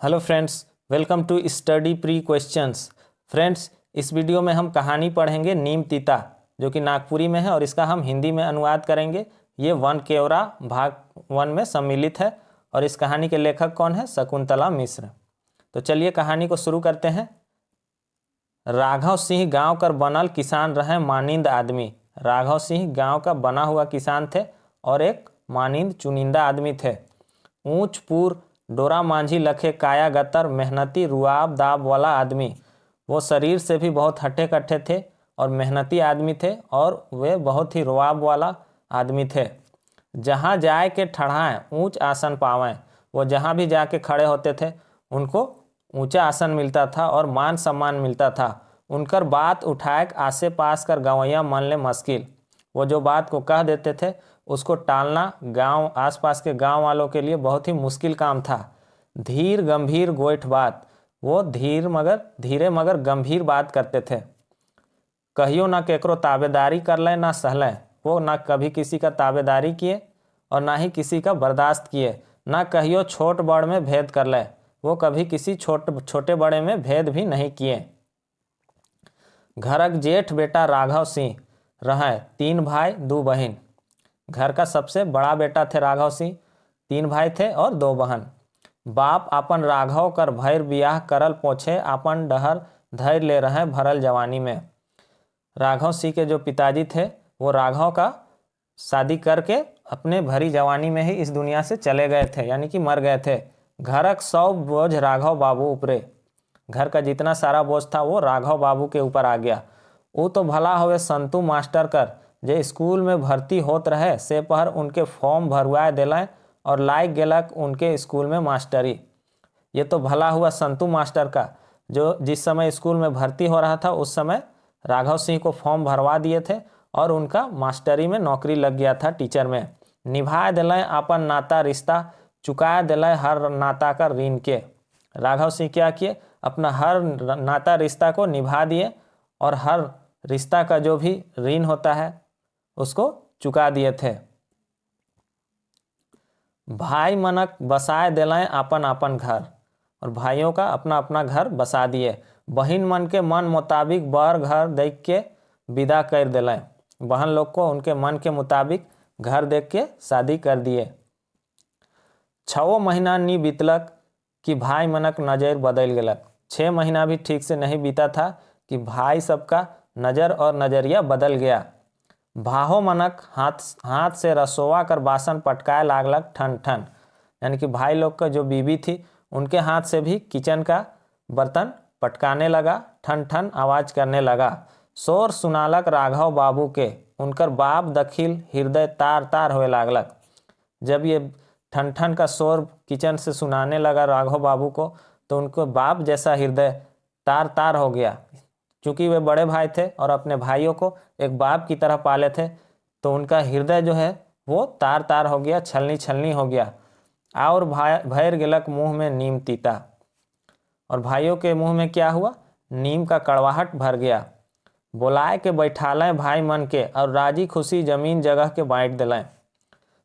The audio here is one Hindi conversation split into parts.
Hello friends, welcome to study pre questions. Friends, इस वीडियो में हम कहानी पढ़ेंगे नीम तीता, जो कि नागपुरी में है और इसका हम हिंदी में अनुवाद करेंगे। ये वन केवरा भाग 1 में सम्मिलित है और इस कहानी के लेखक कौन है? शकुंतला मिश्र। तो चलिए कहानी को शुरू करते हैं। राघव सिंह गांव कर बनल किसान रहे मानिंद आदमी। राघव सिंह गांव का बना हुआ किसान थे और एक मानिंद चुनिंदा आदमी थे। ऊंच पूर डोरा मांझी लखे काया गतर मेहनती रुआब दाब वाला आदमी। वो शरीर से भी बहुत हट्टे कट्टे थे और मेहनती आदमी थे और वे बहुत ही रुआब वाला आदमी थे। जहाँ जाए के ठढ़ाएं ऊंच आसन पावें। वो जहाँ भी जाके खड़े होते थे उनको ऊंचा आसन मिलता था और मान सम्मान मिलता था। उनकर बात उठाए आसे पास कर गवैया मन ले मुश्किल। वो जो बात को कह देते थे उसको टालना गांव आसपास के गांव वालों के लिए बहुत ही मुश्किल काम था। धीर गंभीर गोइठ बात। वो धीरे मगर गंभीर बात करते थे। कहियो ना केकरो ताबेदारी कर लें ना सहलें। वो ना कभी किसी का ताबेदारी किए और ना ही किसी का बर्दाश्त किए। ना कहियो छोट बड़ में भेद कर ले। वो कभी किसी छोटे बड़े में भेद भी नहीं किए। घरक जेठ बेटा राघव सिंह रहे 3 भाई 2 बहन। घर का सबसे बड़ा बेटा थे राघव सिंह। 3 भाई थे और 2 बहन। बाप अपन राघव कर भैर बियाह करल पोछे अपन डहर धैर्य ले रहे भरल जवानी में। राघव सिंह के जो पिताजी थे वो राघव का शादी करके अपने भरी जवानी में ही इस दुनिया से चले गए थे, यानी कि मर गए थे। घरक 100 बोझ राघव बाबू ऊपरे। घर का जितना सारा बोझ था वो राघव बाबू के ऊपर आ गया। वो तो भला होवे संतू मास्टर कर जे स्कूल में भर्ती होत रहे से पहर उनके फॉर्म भरवाए दिलाएं और लाइक गेलक उनके स्कूल में मास्टरी। ये तो भला हुआ संतू मास्टर का, जो जिस समय स्कूल में भर्ती हो रहा था उस समय राघव सिंह को फॉर्म भरवा दिए थे और उनका मास्टरी में नौकरी लग गया था, टीचर में। निभाए दिलाएं अपन नाता रिश्ता, चुकाए दिलाएं हर नाता का ऋण के। राघव सिंह क्या किए? अपना हर नाता रिश्ता को निभा दिए और हर रिश्ता का जो भी ऋण होता है उसको चुका दिए थे। भाई मनक बसाए दिलाएं अपन अपन घर, और भाइयों का अपना अपना घर बसा दिए। बहन मन के मन मुताबिक बर घर देख के विदा कर दिलाएं। बहन लोग को उनके मन के मुताबिक घर देख के शादी कर दिए। 6 महीना नी बीतलक कि भाई मनक नज़र बदल गलक। 6 महीना भी ठीक से नहीं बीता था कि भाई सबका नज़र और नज़रिया बदल गया। भाहो मनक हाथ से रसोवा कर बासन पटकाए लागलक ठन ठन, यानी कि भाई लोग का जो बीबी थी उनके हाथ से भी किचन का बर्तन पटकाने लगा, ठन ठन आवाज़ करने लगा। शोर सुनालक राघव बाबू के। उनकर बाप दखिल हृदय तार तार होए लागलक। जब ये ठन ठन का शोर किचन से सुनाने लगा राघव बाबू को तो उनको बाप जैसा हृदय तार तार हो गया। क्योंकि वे बड़े भाई थे और अपने भाइयों को एक बाप की तरह पाले थे, तो उनका हृदय जो है वो तार तार हो गया, छलनी छलनी हो गया। और भैर गिलक मुंह में नीम तीता, और भाइयों के मुंह में क्या हुआ? नीम का कड़वाहट भर गया। बुलाए के बैठालें भाई मन के और राजी खुशी जमीन जगह के बांट दिलाएं।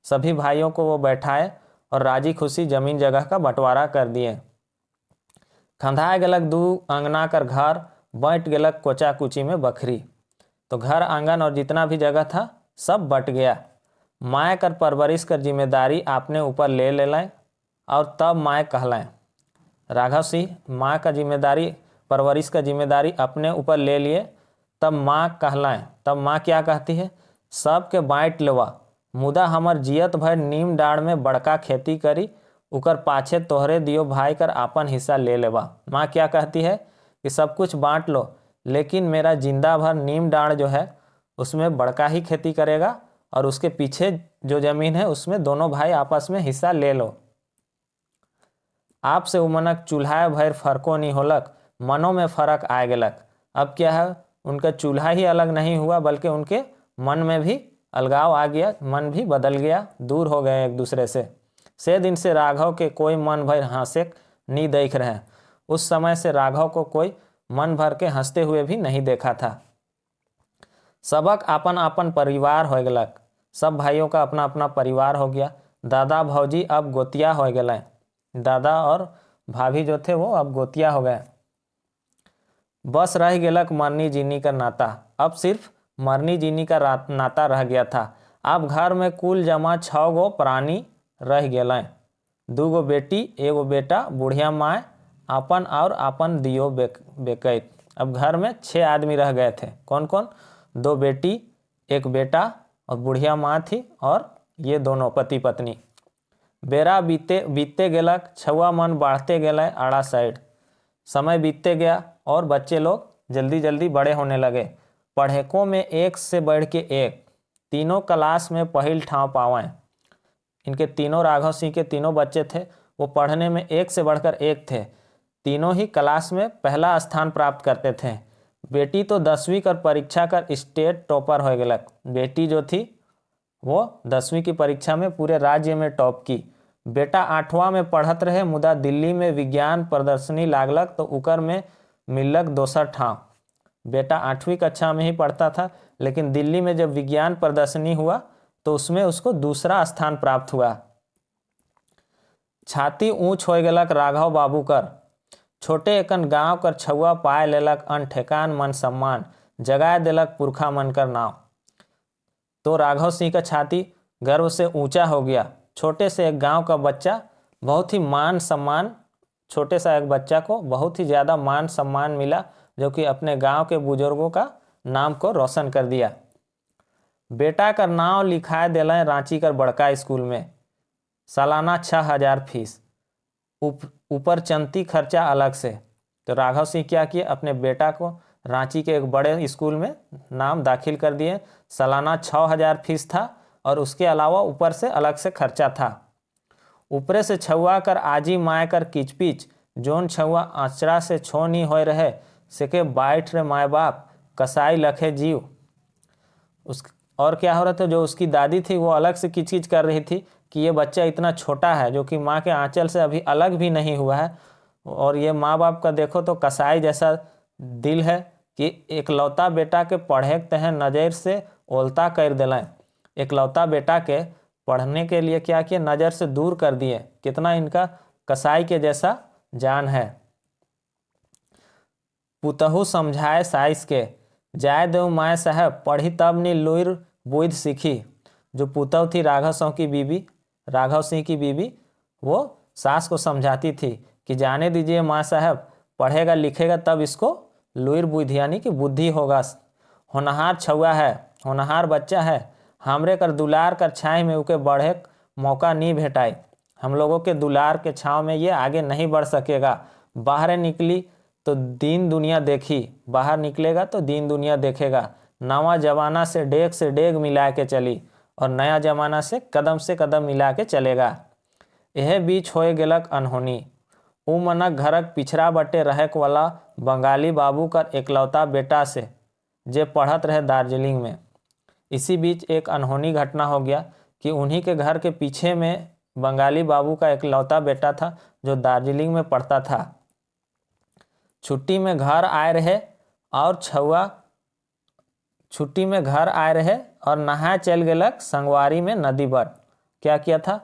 सभी भाइयों को वो बैठाए और राजी खुशी जमीन जगह का बंटवारा कर दिए। खंधाए गलक 2 अंगना कर घर, बंट गलक कोचा कुची में बखरी। तो घर आंगन और जितना भी जगह था सब बट गया। माए कर परवरिश कर जिम्मेदारी आपने ऊपर ले लें और तब माए कहलें। राघव सिंह माँ का जिम्मेदारी, परवरिश का जिम्मेदारी अपने ऊपर ले लिए, तब माँ कहलें। तब माँ क्या कहती है? सब के बांट लेवा, मुदा हमर जियत भर नीम डाड़ में बड़का खेती करी, उकर पाछे तोहरे दियो भाई कर आपन हिस्सा ले लेवा। माँ क्या कहती है कि सब कुछ बांट लो, लेकिन मेरा जिंदा भर नीम डाड़ जो है उसमें बड़का ही खेती करेगा और उसके पीछे जो जमीन है उसमें दोनों भाई आपस में हिस्सा ले लो। आपसे उमनक चूल्हा भर फर्को नहीं होलक, मनों में फर्क आ गलक। अब क्या है? उनका चूल्हा ही अलग नहीं हुआ बल्कि उनके मन में भी अलगाव आ गया, मन भी बदल गया, दूर हो गए एक दूसरे से दिन से राघव के कोई मन भर हंसे नहीं देख रहे। उस समय से राघव को कोई मन भर के हंसते हुए भी नहीं देखा था। सबक अपन अपन परिवार हो गलक। सब भाइयों का अपना अपना परिवार हो गया। दादा भौजी अब गोतिया हो गए। दादा और भाभी जो थे वो अब गोतिया हो गए। बस रह गेलक मरनी जीनी का नाता, अब सिर्फ मरनी जीनी का नाता रह गया था। अब घर में कुल जमा 6 गो प्राणी रह गेलें, 2 गो बेटी 1 गो बेटा, बुढ़िया माँ आपन और आपन दियो बेकैत। अब घर में 6 आदमी रह गए थे। कौन कौन? 2 बेटी 1 बेटा और बुढ़िया माँ थी और ये दोनों पति पत्नी। बेरा बीतते गेलक, छुआ मन बढ़ते गेले आड़ा साइड। समय बीतते गया और बच्चे लोग जल्दी जल्दी बड़े होने लगे। पढ़ेकों में एक से बढ़ के एक, तीनों क्लास में पहिल ठाव पावें। इनके तीनों राघव सिंह के तीनों बच्चे थे, वो पढ़ने में एक से बढ़कर एक थे। तीनों ही क्लास में पहला स्थान प्राप्त करते थे। बेटी तो 10वीं कर परीक्षा कर स्टेट टॉपर हो गलक। बेटी जो थी वो 10वीं की परीक्षा में पूरे राज्य में टॉप की। बेटा 8वां में पढ़त रहे, मुदा दिल्ली में विज्ञान प्रदर्शनी लागलक तो उकर में मिलक दोसर ठाव। बेटा 8वीं कक्षा में ही पढ़ता था, लेकिन दिल्ली में जब विज्ञान प्रदर्शनी हुआ तो उसमें उसको दूसरा स्थान प्राप्त हुआ। छाती ऊंच हो गलक राघव बाबू कर, छोटे एकन गांव कर छुआ पाए लेलक अन ठेकान मन सम्मान, जगाए देलक पुरखा मन कर नाव। तो राघव सिंह का छाती गर्व से ऊंचा हो गया। छोटे से एक गांव का बच्चा बहुत ही मान सम्मान, छोटे सा एक बच्चा को बहुत ही ज़्यादा मान सम्मान मिला, जो कि अपने गांव के बुजुर्गों का नाम को रोशन कर दिया। बेटा का नाम लिखाए दिलाए रांची कर बड़का स्कूल में, सालाना 6,000 फीस, ऊपर चलती खर्चा अलग से। तो राघव सिंह क्या किए, अपने बेटा को रांची के एक बड़े स्कूल में नाम दाखिल कर दिए। सालाना 6,000 फीस था और उसके अलावा ऊपर से अलग से खर्चा था। ऊपरे से छुआ कर आजी माए कर किचपिच, जोन छुआ आचरा से छो नहीं हो रहे, सेके बैठ रे माए बाप कसाई लखे जीव। उस और क्या हो रहा था, जो उसकी दादी थी वो अलग से किचकिच कर रही थी कि ये बच्चा इतना छोटा है, जो कि माँ के आंचल से अभी अलग भी नहीं हुआ है, और ये माँ बाप का देखो तो कसाई जैसा दिल है कि एकलौता बेटा के पढ़े तह नज़र से ओलता कर दिलाएं। एकलौता बेटा के पढ़ने के लिए क्या किए, नज़र से दूर कर दिए। कितना इनका कसाई के जैसा जान है। पुतहु समझाए साइस के, जाय देव माए साहब पढ़ी तब नी लुइर बुध सीखी। जो पुतहु थी राघव सिंह की बीबी, वो सास को समझाती थी कि जाने दीजिए माँ साहब, पढ़ेगा लिखेगा तब इसको लुइर बुद्धि यानी कि बुद्धि होगा। होनहार छुआ है, होनहार बच्चा है, हमरे कर दुलार कर छाई में उके बढ़े मौका नहीं भेटाई। हम लोगों के दुलार के छाँव में ये आगे नहीं बढ़ सकेगा। बाहर निकली तो दीन दुनिया देखी, बाहर निकलेगा तो दीन दुनिया देखेगा। नवा जमाना से डेग मिला के चली और नया जमाना से कदम मिला के चलेगा। यह बीच होए गेलक अनहोनी, उ मनक घरक पिछड़ा बटे रहक वाला बंगाली बाबू का एकलौता बेटा से, जे पढ़त रहे दार्जिलिंग में। इसी बीच एक अनहोनी घटना हो गया कि उन्हीं के घर के पीछे में बंगाली बाबू का एकलौता बेटा था, जो दार्जिलिंग में पढ़ता था। छुट्टी में घर आए रहे और नहाए चल गेलक संगवारी में नदी बट। क्या किया था,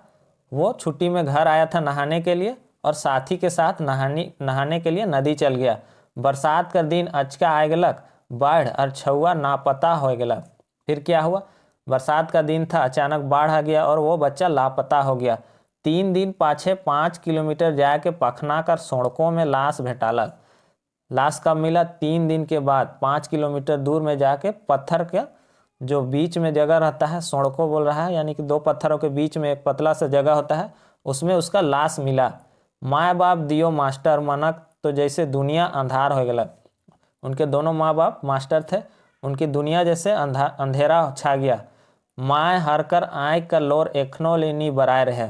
वो छुट्टी में घर आया था नहाने के लिए और साथी के साथ नहाने के लिए नदी चल गया। बरसात का दिन अचका आए गेलक, बाढ़ और छुआ नापता हो गेलक। फिर क्या हुआ, बरसात का दिन था, अचानक बाढ़ आ गया और वो बच्चा लापता हो गया। 3 दिन पाछे 5 किलोमीटर जाके पखना कर सड़कों में लाश भेटालक। लाश कब मिला, 3 दिन के बाद 5 किलोमीटर दूर में जाके पत्थर के जो बीच में जगह रहता है, सड़कों बोल रहा है, यानी कि 2 पत्थरों के बीच में एक पतला सा जगह होता है, उसमें उसका लाश मिला। माँ बाप दियो मास्टर मनक तो जैसे दुनिया अंधार हो गया। उनके दोनों माँ बाप मास्टर थे, उनकी दुनिया जैसे अंधेरा छा गया। माँ हरकर आँख का लोर एखनो लेनी बराए रहे।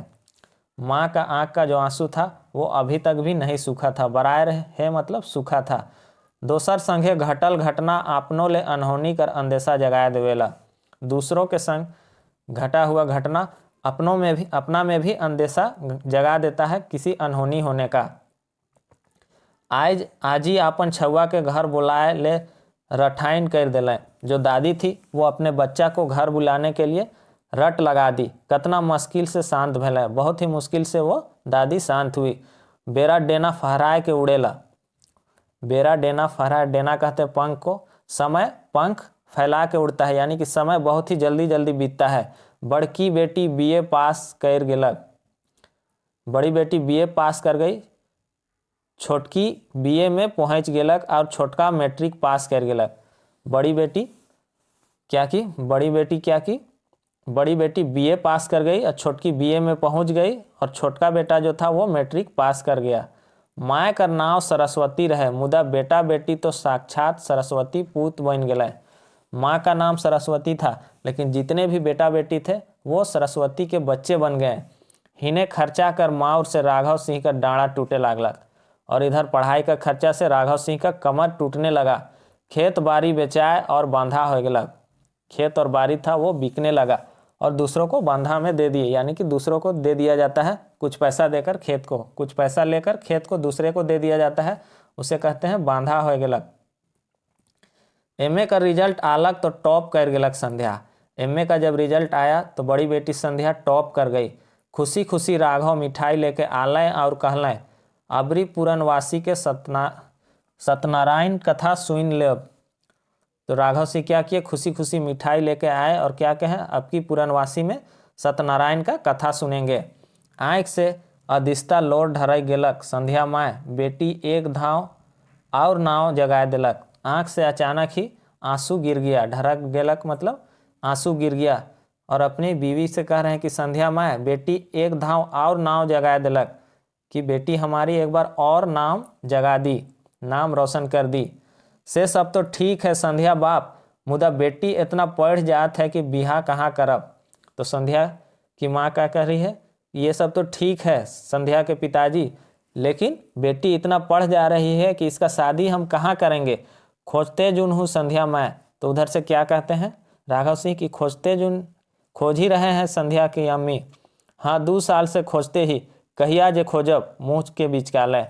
माँ का आँख का जो आंसू था वो अभी तक भी नहीं सूखा था। बराए रहे मतलब सूखा था। दोसर संगे घटल घटना आपनों ले अनहोनी कर अंदेशा जगाए देवेला। दूसरों के संग घटा हुआ घटना अपना में भी अंदेशा जगा देता है किसी अनहोनी होने का। आज ही अपन छुआ के घर बुलाए ले रठाइन कर दिले। जो दादी थी वो अपने बच्चा को घर बुलाने के लिए रट लगा दी। कितना मुश्किल से शांत भले, बहुत ही मुश्किल से वो दादी शांत हुई। बेरा डेना फहराए के उड़ेला। बेरा डेना फहराए, डेना कहते हैं पंख को, समय पंख फैला के उड़ता है, यानी कि समय बहुत ही जल्दी जल्दी बीतता है। बड़की बेटी बीए पास कर गेलक। बड़ी बेटी बीए पास कर गई, छोटकी बीए में पहुंच गेलक और छोटका मैट्रिक पास कर गेलक। बड़ी बेटी क्या की? बड़ी बेटी क्या की? बड़ी बेटी बीए पास कर गई और छोटकी बीए में पहुंच गई और छोटका बेटा जो था वो मैट्रिक पास कर गया। माय कर नाव सरस्वती रहे, मुदा बेटा बेटी तो साक्षात सरस्वती पूत बन गए। माँ का नाम सरस्वती था, लेकिन जितने भी बेटा बेटी थे वो सरस्वती के बच्चे बन गए। हिने खर्चा कर माँ से राघव सिंह का डाँड़ा टूटे लागलक। और इधर पढ़ाई का खर्चा से राघव सिंह का कमर टूटने लगा। खेत बाड़ी बेचाए और बांधा हो गया। खेत और बाड़ी था वो बिकने लगा और दूसरों को बांधा में दे दिए, यानी कि दूसरों को दे दिया जाता है। कुछ पैसा देकर खेत को, कुछ पैसा लेकर खेत को दूसरे को दे दिया जाता है, उसे कहते हैं बांधा हो गया। एमए का रिजल्ट आलक तो टॉप कर गेलक संध्या। एमए का जब रिजल्ट आया तो बड़ी बेटी संध्या टॉप कर गई। खुशी खुशी राघव मिठाई लेके आलय और कहलें, अबरी पूरनवासी के सत्यनारायण कथा सुन ले। तो राघव सिंह क्या किए? खुशी खुशी मिठाई लेके आए और क्या कहें, अब की पूरनवासी में सत्यनारायण का कथा सुनेंगे। आँख से अधिस्ता लोर ढराई गेलक। संध्या माय बेटी एक धाव और नाव जगाए दिलक। आँख से अचानक ही आंसू गिर गया। ढरक गेलक मतलब आंसू गिर गया। और अपनी बीवी से कह रहे हैं कि संध्या माय बेटी एक धाव और नाव जगा दिलक, कि बेटी हमारी एक बार और नाम जगा दी, नाम रोशन कर दी। से सब तो ठीक है संध्या बाप, मुदा बेटी इतना पढ़ जात है कि बिहा कहाँ करब। तो संध्या की माँ क्या कह रही है? ये सब तो ठीक है संध्या के पिताजी, लेकिन बेटी इतना पढ़ जा रही है कि इसका शादी हम कहाँ करेंगे। खोजते जुन हूँ संध्या माँ। तो उधर से क्या कहते हैं राघव सिंह की खोजते जुन, खोज ही रहे हैं संध्या की अम्मी। हाँ 2 साल से खोजते ही, कहिया जे खोजब मुँह के बीच काले।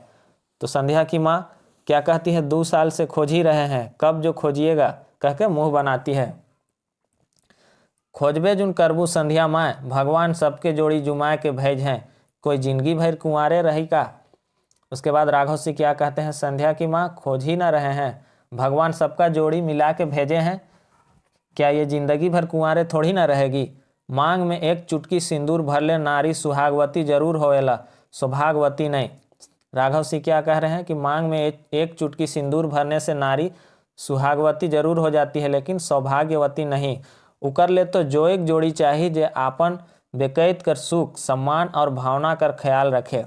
तो संध्या की माँ क्या कहती है? 2 साल से खोज ही रहे हैं, कब जो खोजिएगा, कह के मुँह बनाती है। खोजबे जुन करबू संध्या माँ, भगवान सबके जोड़ी जुमाए के भेज हैं, कोई जिंदगी भर कुंवारे रही का। उसके बाद राघव सिंह क्या कहते हैं? संध्या की माँ खोज ही ना रहे हैं, भगवान सबका जोड़ी मिला के भेजे हैं, क्या ये जिंदगी भर कुंवारे थोड़ी ना रहेगी। मांग में एक चुटकी सिंदूर भर ले नारी सुहागवती जरूर होएला, सौभाग्यवती नहीं। राघव सिंह क्या कह रहे हैं कि मांग में एक चुटकी सिंदूर भरने से नारी सुहागवती जरूर हो जाती है, लेकिन सौभाग्यवती नहीं। उकर ले तो जो एक जोड़ी चाहिए जे आपन बेकैत कर सुख सम्मान और भावना कर ख्याल रखे।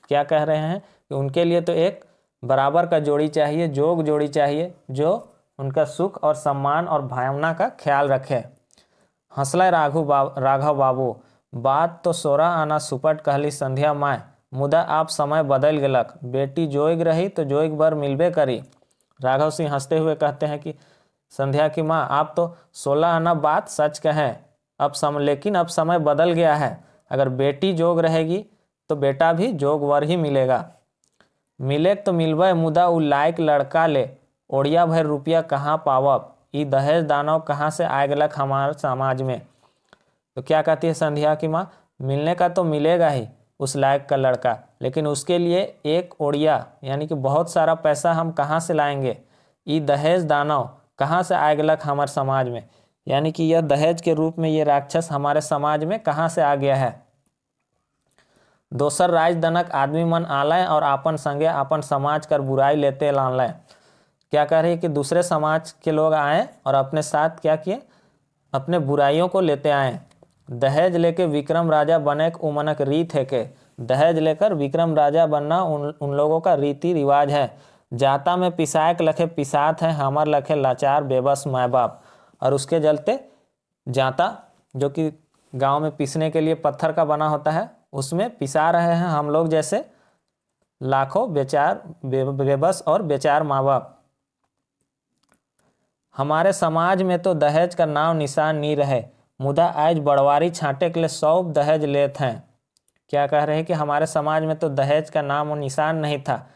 क्या कह रहे हैं कि उनके लिए तो एक बराबर का जोड़ी चाहिए, जोग जोड़ी चाहिए, जो उनका सुख और सम्मान और भावना का ख्याल रखे। हंसला राघव बाबू, बात तो 16 आना सुपट कहली संध्या माय, मुदा आप समय बदल गेलक, बेटी जोग रही तो जोग बर मिलबे करी। राघव सिंह हंसते हुए कहते हैं कि संध्या की माँ आप तो 16 आना बात सच कहें, लेकिन अब समय बदल गया है। अगर बेटी जोग रहेगी तो बेटा भी जोग वर ही मिलेगा। मिले तो मिलबे, मुदा उ लायक लड़का ले ओढ़िया भर रुपया कहाँ पावब, ई दहेज दानव कहाँ से आए गलक हमारे समाज में। तो क्या कहती है संध्या की माँ? मिलने का तो मिलेगा ही उस लायक का लड़का, लेकिन उसके लिए एक ओढ़िया यानी कि बहुत सारा पैसा हम कहाँ से लाएंगे। ई दहेज दानव कहाँ से आए गलक हमारे समाज में, यानी कि यह दहेज के रूप में ये राक्षस हमारे समाज में कहाँ से आ गया है। दोसर राजदनक आदमी मन आलय और आपन संगे आपन समाज कर बुराई लेते लानलय। क्या कह रही है कि दूसरे समाज के लोग आए और अपने साथ क्या किए? अपने बुराइयों को लेते आए। दहेज लेके विक्रम राजा बने उमनक रीत है के, दहेज लेकर विक्रम राजा बनना उन लोगों का रीति रिवाज है। जाता में पिसायक लखे पिसात है, हमार लखे लाचार बेबस माँ बाप। और उसके जलते जाता जो कि गांव में पीसने के लिए पत्थर का बना होता है, उसमें पिसा रहे हैं हम लोग जैसे लाखों बेचार बेबस और बेचार माँ बाप। हमारे समाज में तो दहेज का नाम निशान नहीं रहे, मुदा आज बड़वारी छांटे के लिए 100 दहेज लेते हैं। क्या कह रहे हैं कि हमारे समाज में तो दहेज का नाम और निशान नहीं था,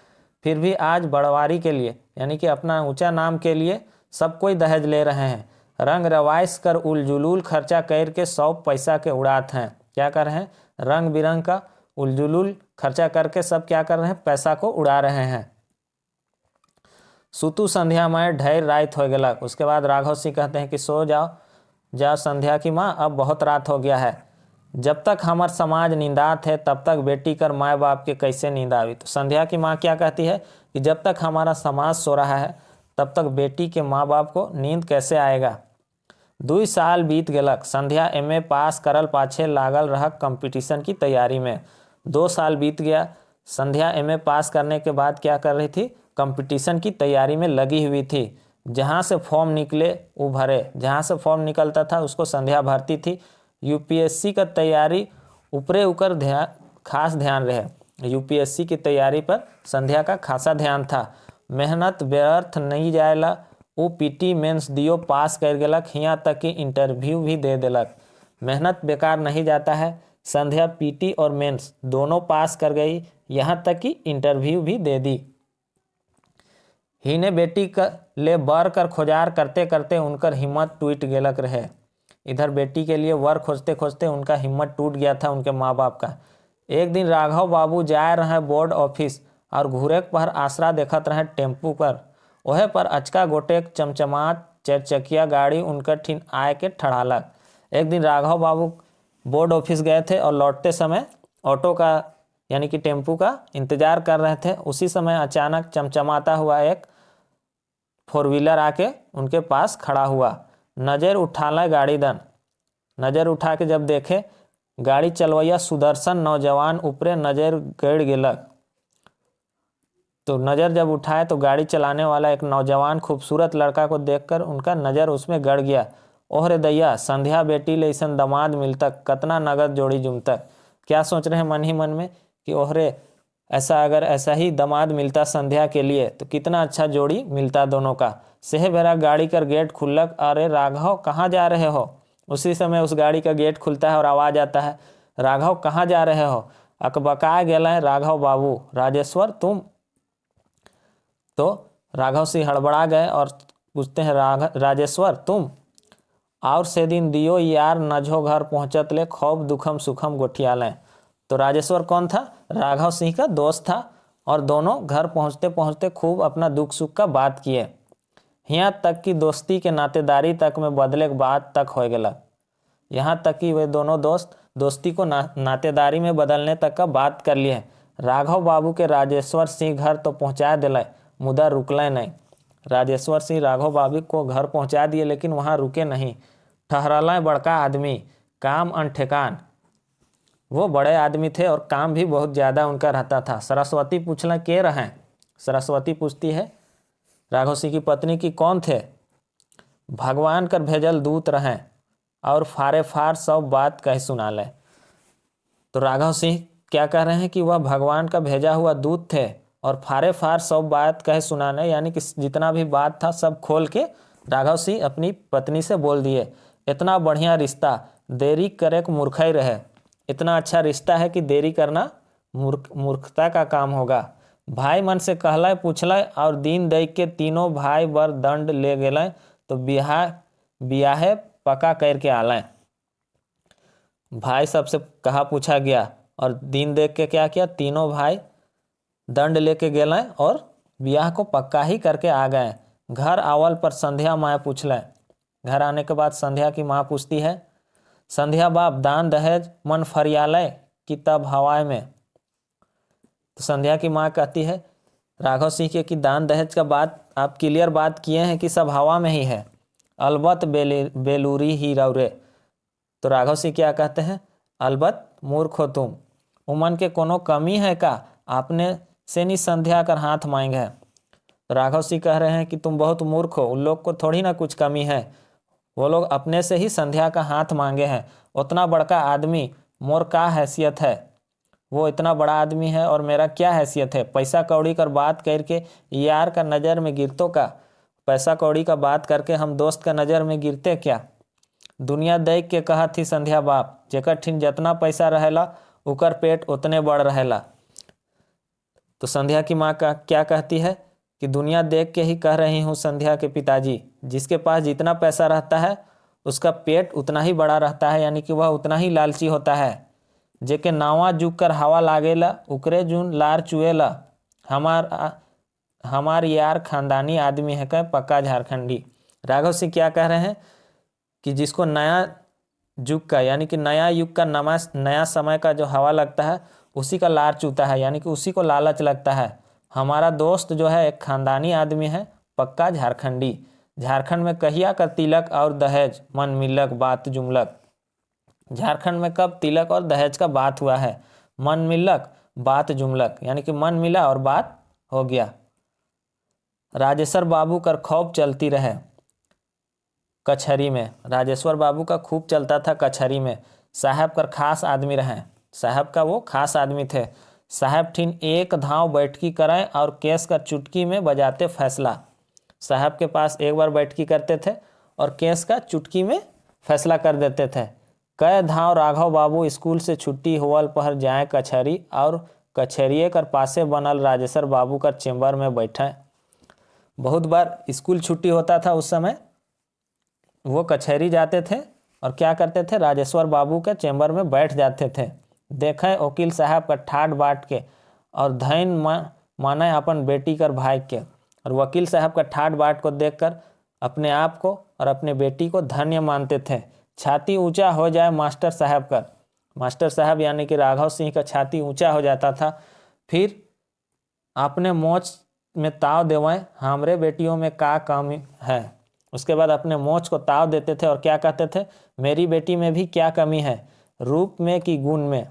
फिर भी आज बड़वारी के लिए यानी कि अपना ऊंचा नाम के लिए सब कोई दहेज ले रहे हैं। रंग रवाइश कर उलझुलूल खर्चा कर के 100 पैसा के उड़ाते हैं। क्या कर रहे हैं? रंग बिरंग का उलझुलूल खर्चा करके सब क्या कर रहे हैं, पैसा को उड़ा रहे हैं। सुतु संध्या माय ढेर रात हो गया। उसके बाद राघव सिंह कहते हैं कि सो जाओ जाओ संध्या की माँ, अब बहुत रात हो गया है। जब तक हमार समाज नींदात है तब तक बेटी कर माए बाप के कैसे नींद आवी। तो संध्या की माँ क्या कहती है कि जब तक हमारा समाज सो रहा है तब तक बेटी के माँ बाप को नींद कैसे आएगा। 2 साल बीत गेलक। संध्या एमए पास करल पाछे लागल रह कंपटीशन की तैयारी में। 2 साल बीत गया। संध्या एमए पास करने के बाद क्या कर रही थी, कंपटीशन की तैयारी में लगी हुई थी। जहाँ से फॉर्म निकले वो भरे, जहाँ से फॉर्म निकलता था उसको संध्या भरती थी। यूपीएससी का तैयारी ऊपरे ऊपर खास ध्यान रहे। यूपीएससी की तैयारी पर संध्या का खासा ध्यान था। मेहनत व्यर्थ नहीं जाएला। वो पीटी मेंस दियो पास कर गेलक, यहाँ तक कि इंटरव्यू भी दे देलक। मेहनत बेकार नहीं जाता है। संध्या पीटी और मेंस दोनों पास कर गई, यहाँ तक कि इंटरव्यू भी दे दी। ही ने बेटी का ले बर कर खोजार करते करते उनकर हिम्मत टूट गेलक रहे। इधर बेटी के लिए वर खोजते खोजते उनका हिम्मत टूट गया था उनके माँ बाप का। एक दिन राघव बाबू जाए रहे बोर्ड ऑफिस और घूरे पर आसरा देखत रहे टेम्पू पर। ओहे पर अचका गोटेक चमचमात चरचकिया गाड़ी उनकर ठिन आए के ठड़ालक। एक दिन राघव बाबू बोर्ड ऑफिस गए थे और लौटते समय ऑटो का यानी कि टेम्पू का इंतजार कर रहे थे। उसी समय अचानक चमचमाता हुआ एक 4 व्हीलर आके उनके पास खड़ा हुआ। नज़र उठाला गाड़ीदन। नज़र उठा के जब देखे गाड़ी चलवैया सुदर्शन नौजवान ऊपरे नज़र गड़ गेलक। तो नज़र जब उठाए तो गाड़ी चलाने वाला एक नौजवान खूबसूरत लड़का को देखकर उनका नज़र उसमें गड़ गया। ओहरे दैया, संध्या बेटी ले ऐसा दामाद मिलतक, कतना नगद जोड़ी जुमतक। क्या सोच रहे हैं मन ही मन में कि ओहरे अगर ऐसा ही दामाद मिलता संध्या के लिए तो कितना अच्छा जोड़ी मिलता दोनों का। सेह बेरा गाड़ी का गेट खुलक। अरे राघव कहाँ जा रहे हो। उसी समय उस गाड़ी का गेट खुलता है और आवाज़ आता है, राघव कहाँ जा रहे हो। अकबका गेला राघव बाबू, राजेश्वर तुम। तो राघव सिंह हड़बड़ा गए और पूछते हैं, राजेश्वर तुम। और से दिन दियो यार नझो घर पहुँचत ले खूब दुखम सुखम गोठिया लें। तो राजेश्वर कौन था, राघव सिंह का दोस्त था और दोनों घर पहुँचते पहुँचते खूब अपना दुख सुख का बात किए। यहाँ तक कि दोस्ती के नातेदारी तक में बदले के बात तक हो गया। यहाँ तक कि वे दोनों दोस्त दोस्ती को नातेदारी में बदलने तक का बात कर लिए। राघव बाबू के राजेश्वर सिंह घर तो पहुँचा दिले, मुदा रुकले नहीं। राजेश्वर सिंह राघव बाबू को घर पहुँचा दिए लेकिन वहाँ रुके नहीं। ठहरल बड़का आदमी, काम अनठेकान। वो बड़े आदमी थे और काम भी बहुत ज़्यादा उनका रहता था। सरस्वती पूछला के रहें। सरस्वती पूछती है राघव सिंह की पत्नी की कौन थे। भगवान कर भेजल दूत रहें और फारे फार सब बात कह सुना ले। तो राघव सिंह क्या कह रहे हैं कि वह भगवान का भेजा हुआ दूत थे और फारे फार सब बात कह सुनाने, यानी कि जितना भी बात था सब खोल के राघव सिंह अपनी पत्नी से बोल दिए। इतना बढ़िया रिश्ता, देरी करे को मूर्खई रहे। इतना अच्छा रिश्ता है कि देरी करना मूर्खता का काम होगा। भाई मन से कहला पूछला और दिन देख के तीनों भाई बर दंड ले गए तो बियाहे पका करके आलें। भाई सबसे कहा पूछा गया और दिन देख के क्या किया, तीनों भाई दंड लेके गए और ब्याह को पक्का ही करके आ गए। घर आवल पर संध्या माँ पूछले। घर आने के बाद संध्या की माँ पूछती है, संध्या बाप दान दहेज मन फरियालय कि तब हवाए में। तो संध्या की माँ कहती है राघव सिंह के कि दान दहेज का बात आप क्लियर बात किए हैं कि सब हवा में ही है, अलबत बेलूरी ही रौरे। तो राघव सिंह क्या कहते हैं, अलबत मूर्ख हो तुम, उमन के कोनो कमी है का, आपने से नहीं संध्या कर हाथ मांगे है। तो राघव सिंह कह रहे हैं कि तुम बहुत मूर्ख हो, उन लोग को थोड़ी ना कुछ कमी है, वो लोग अपने से ही संध्या का हाथ मांगे हैं। उतना बड़का आदमी मोर का हैसियत है, वो इतना बड़ा आदमी है और मेरा क्या हैसियत है। पैसा कौड़ी कर बात करके यार का नज़र में गिरतों का, पैसा कौड़ी का बात करके हम दोस्त का नज़र में गिरते क्या। दुनिया देख के कहा थी संध्या बाप, जेकर ठिन जितना पैसा रहेला उकर पेट उतने बड़ रहेला। तो संध्या की माँ का क्या कहती है कि दुनिया देख के ही कह रही हूँ संध्या के पिताजी, जिसके पास जितना पैसा रहता है उसका पेट उतना ही बड़ा रहता है, यानी कि वह उतना ही लालची होता है। जेके नावा जुग कर हवा लागेला उकरे जून लार चुएला, हमार यार खानदानी आदमी है क्या पक्का झारखंडी। राघव सिंह क्या कह रहे हैं कि जिसको नया युग का यानी कि नया युग का नया समय का जो हवा लगता है उसी का लार चूता है, यानी कि उसी को लालच लगता है। हमारा दोस्त जो है एक खानदानी आदमी है पक्का झारखंडी। झारखंड में कहिया कर तिलक और दहेज मन मिलक बात जुमलक। झारखंड में कब तिलक और दहेज का बात हुआ है? मन मिलक बात जुमलक, यानी कि मन मिला और बात हो गया। राजेश्वर बाबू कर खौफ चलती रहे कचहरी में। राजेश्वर बाबू का खूब चलता था कचहरी में। साहब कर खास आदमी रहे, साहब का वो खास आदमी थे। साहब ठीन एक धाव बैठकी करें और केस का चुटकी में बजाते फैसला। साहब के पास एक बार बैठकी करते थे और केस का चुटकी में फैसला कर देते थे। कई धाव राघव बाबू स्कूल से छुट्टी होवल पर जाए कचहरी और कचहरिए कर पासे बनल राजेश्वर बाबू का चेम्बर में बैठे। बहुत बार स्कूल छुट्टी होता था उस समय वो कचहरी जाते थे और क्या करते थे, राजेश्वर बाबू के चेम्बर में बैठ जाते थे। देखे वकील साहब का ठाट बाट के और धैन माने अपन बेटी कर भाई के, और वकील साहब का ठाट बाट को देखकर अपने आप को और अपने बेटी को धन्य मानते थे। छाती ऊंचा हो जाए मास्टर साहब का, मास्टर साहब यानी कि राघव सिंह का छाती ऊंचा हो जाता था। फिर अपने मोच में ताव देवें हमरे बेटियों में का कमी है। उसके बाद अपने मोच को ताव देते थे और क्या कहते थे, मेरी बेटी में भी क्या कमी है, रूप में कि गुण में,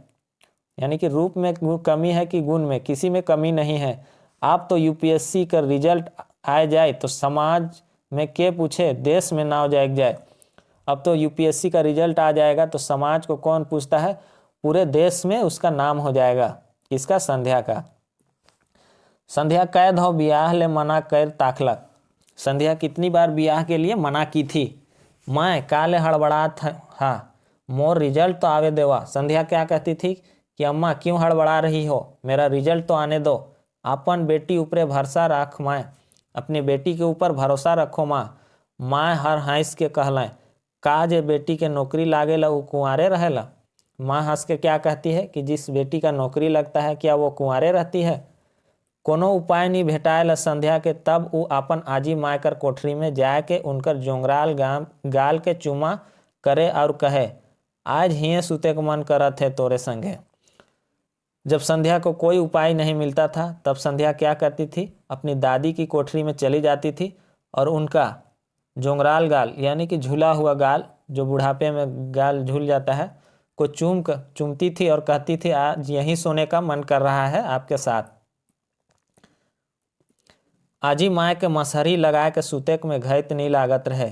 यानी कि रूप में कमी है कि गुण में, किसी में कमी नहीं है। आप तो यूपीएससी का रिजल्ट आ जाए तो समाज में के पूछे, देश में नाव जाग जाए। अब तो यूपीएससी का रिजल्ट आ जाएगा तो समाज को कौन पूछता है, पूरे देश में उसका नाम हो जाएगा। इसका संध्या का। संध्या कैद हो ब्याह ले मना कर ताकलक। संध्या कितनी बार ब्याह के लिए मना की थी। मैं काले हड़बड़ात हाँ, मोर रिजल्ट तो आवे देवा। संध्या क्या कहती थी कि अम्मा क्यों हड़बड़ा रही हो, मेरा रिजल्ट तो आने दो। अपन बेटी ऊपरे भरोसा रख माँ, अपनी बेटी के ऊपर भरोसा रखो माँ। माँ हर हंस के कहलें, का जे बेटी के नौकरी लागेला वो कुंवारे रहेला। माँ हंस के क्या कहती है कि जिस बेटी का नौकरी लगता है क्या वो कुंवारे रहती है। कोनो उपाय नहीं भेटाएला संध्या के, तब वो अपन आजी माय कर कोठरी में जाए के उनकर जोंगराल गाल के चुमा करे और कहे, आज हिये सुते को मन करत है तोरे संगे। जब संध्या को कोई उपाय नहीं मिलता था तब संध्या क्या करती थी, अपनी दादी की कोठरी में चली जाती थी और उनका जोंगराल गाल यानी कि झूला हुआ गाल, जो बुढ़ापे में गाल झूल जाता है, को चूमती थी और कहती थी आज यहीं सोने का मन कर रहा है आपके साथ। आजी माय के मसहरी लगाए के सुतेक में घैत नहीं लागत रहे।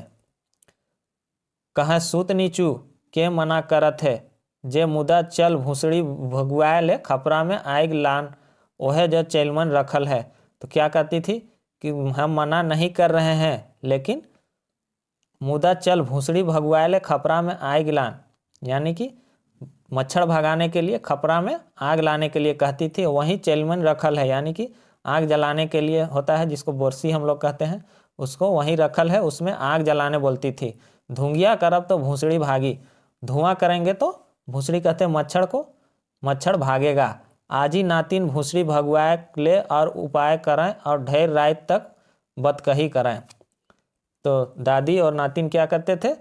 कहे सूत नीचू के मना करत है, जे मुदा चल भूसड़ी भगुआए ले खपरा में आग लान ओहे जो चैलमन रखल है। तो क्या कहती थी कि हम मना नहीं कर रहे हैं, लेकिन मुदा चल भूसड़ी भगुआए ले खपरा में आग लान, यानी कि मच्छर भगाने के लिए खपरा में आग लाने के लिए कहती थी। वहीं चैलमन रखल है, यानी कि आग जलाने के लिए होता है जिसको बोरसी हम लोग कहते हैं, उसको वहीं रखल है, उसमें आग जलाने बोलती थी। धुंगिया करब तो भूसड़ी भागी, धुआं करेंगे तो भूसड़ी कहते मच्छर को, मच्छर भागेगा। आजी नातिन भूसड़ी भगवाए ले और उपाय करें और ढेर रात तक बतकही करें। तो दादी और नातिन क्या करते थे,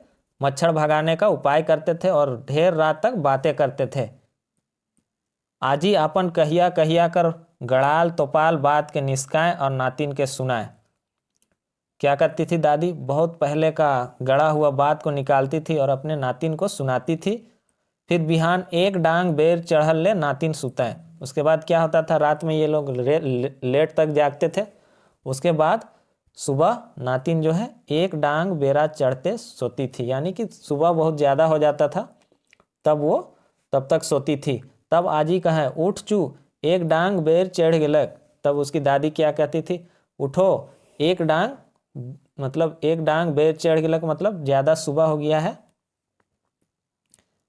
मच्छर भगाने का उपाय करते थे और ढेर रात तक बातें करते थे। आजी अपन कहिया कहिया कर गड़ाल तोपाल बात के निस्काएं और नातिन के सुनाएं। क्या करती थी दादी, बहुत पहले का गड़ा हुआ बात को निकालती थी और अपने नातिन को सुनाती थी। फिर बिहान एक डांग बेर चढ़ल ले नातिन सुताएं। उसके बाद क्या होता था, रात में ये लोग लेट तक जागते थे। उसके बाद सुबह नातिन जो है एक डांग बेरा चढ़ते सोती थी, यानी कि सुबह बहुत ज़्यादा हो जाता था तब वो तब तक सोती थी। तब आजी कहे उठ चू एक डांग बेर चढ़ गलक। तब उसकी दादी क्या कहती थी, उठो एक डांग, मतलब एक डांग बेर चढ़ गलक मतलब ज़्यादा सुबह हो गया है।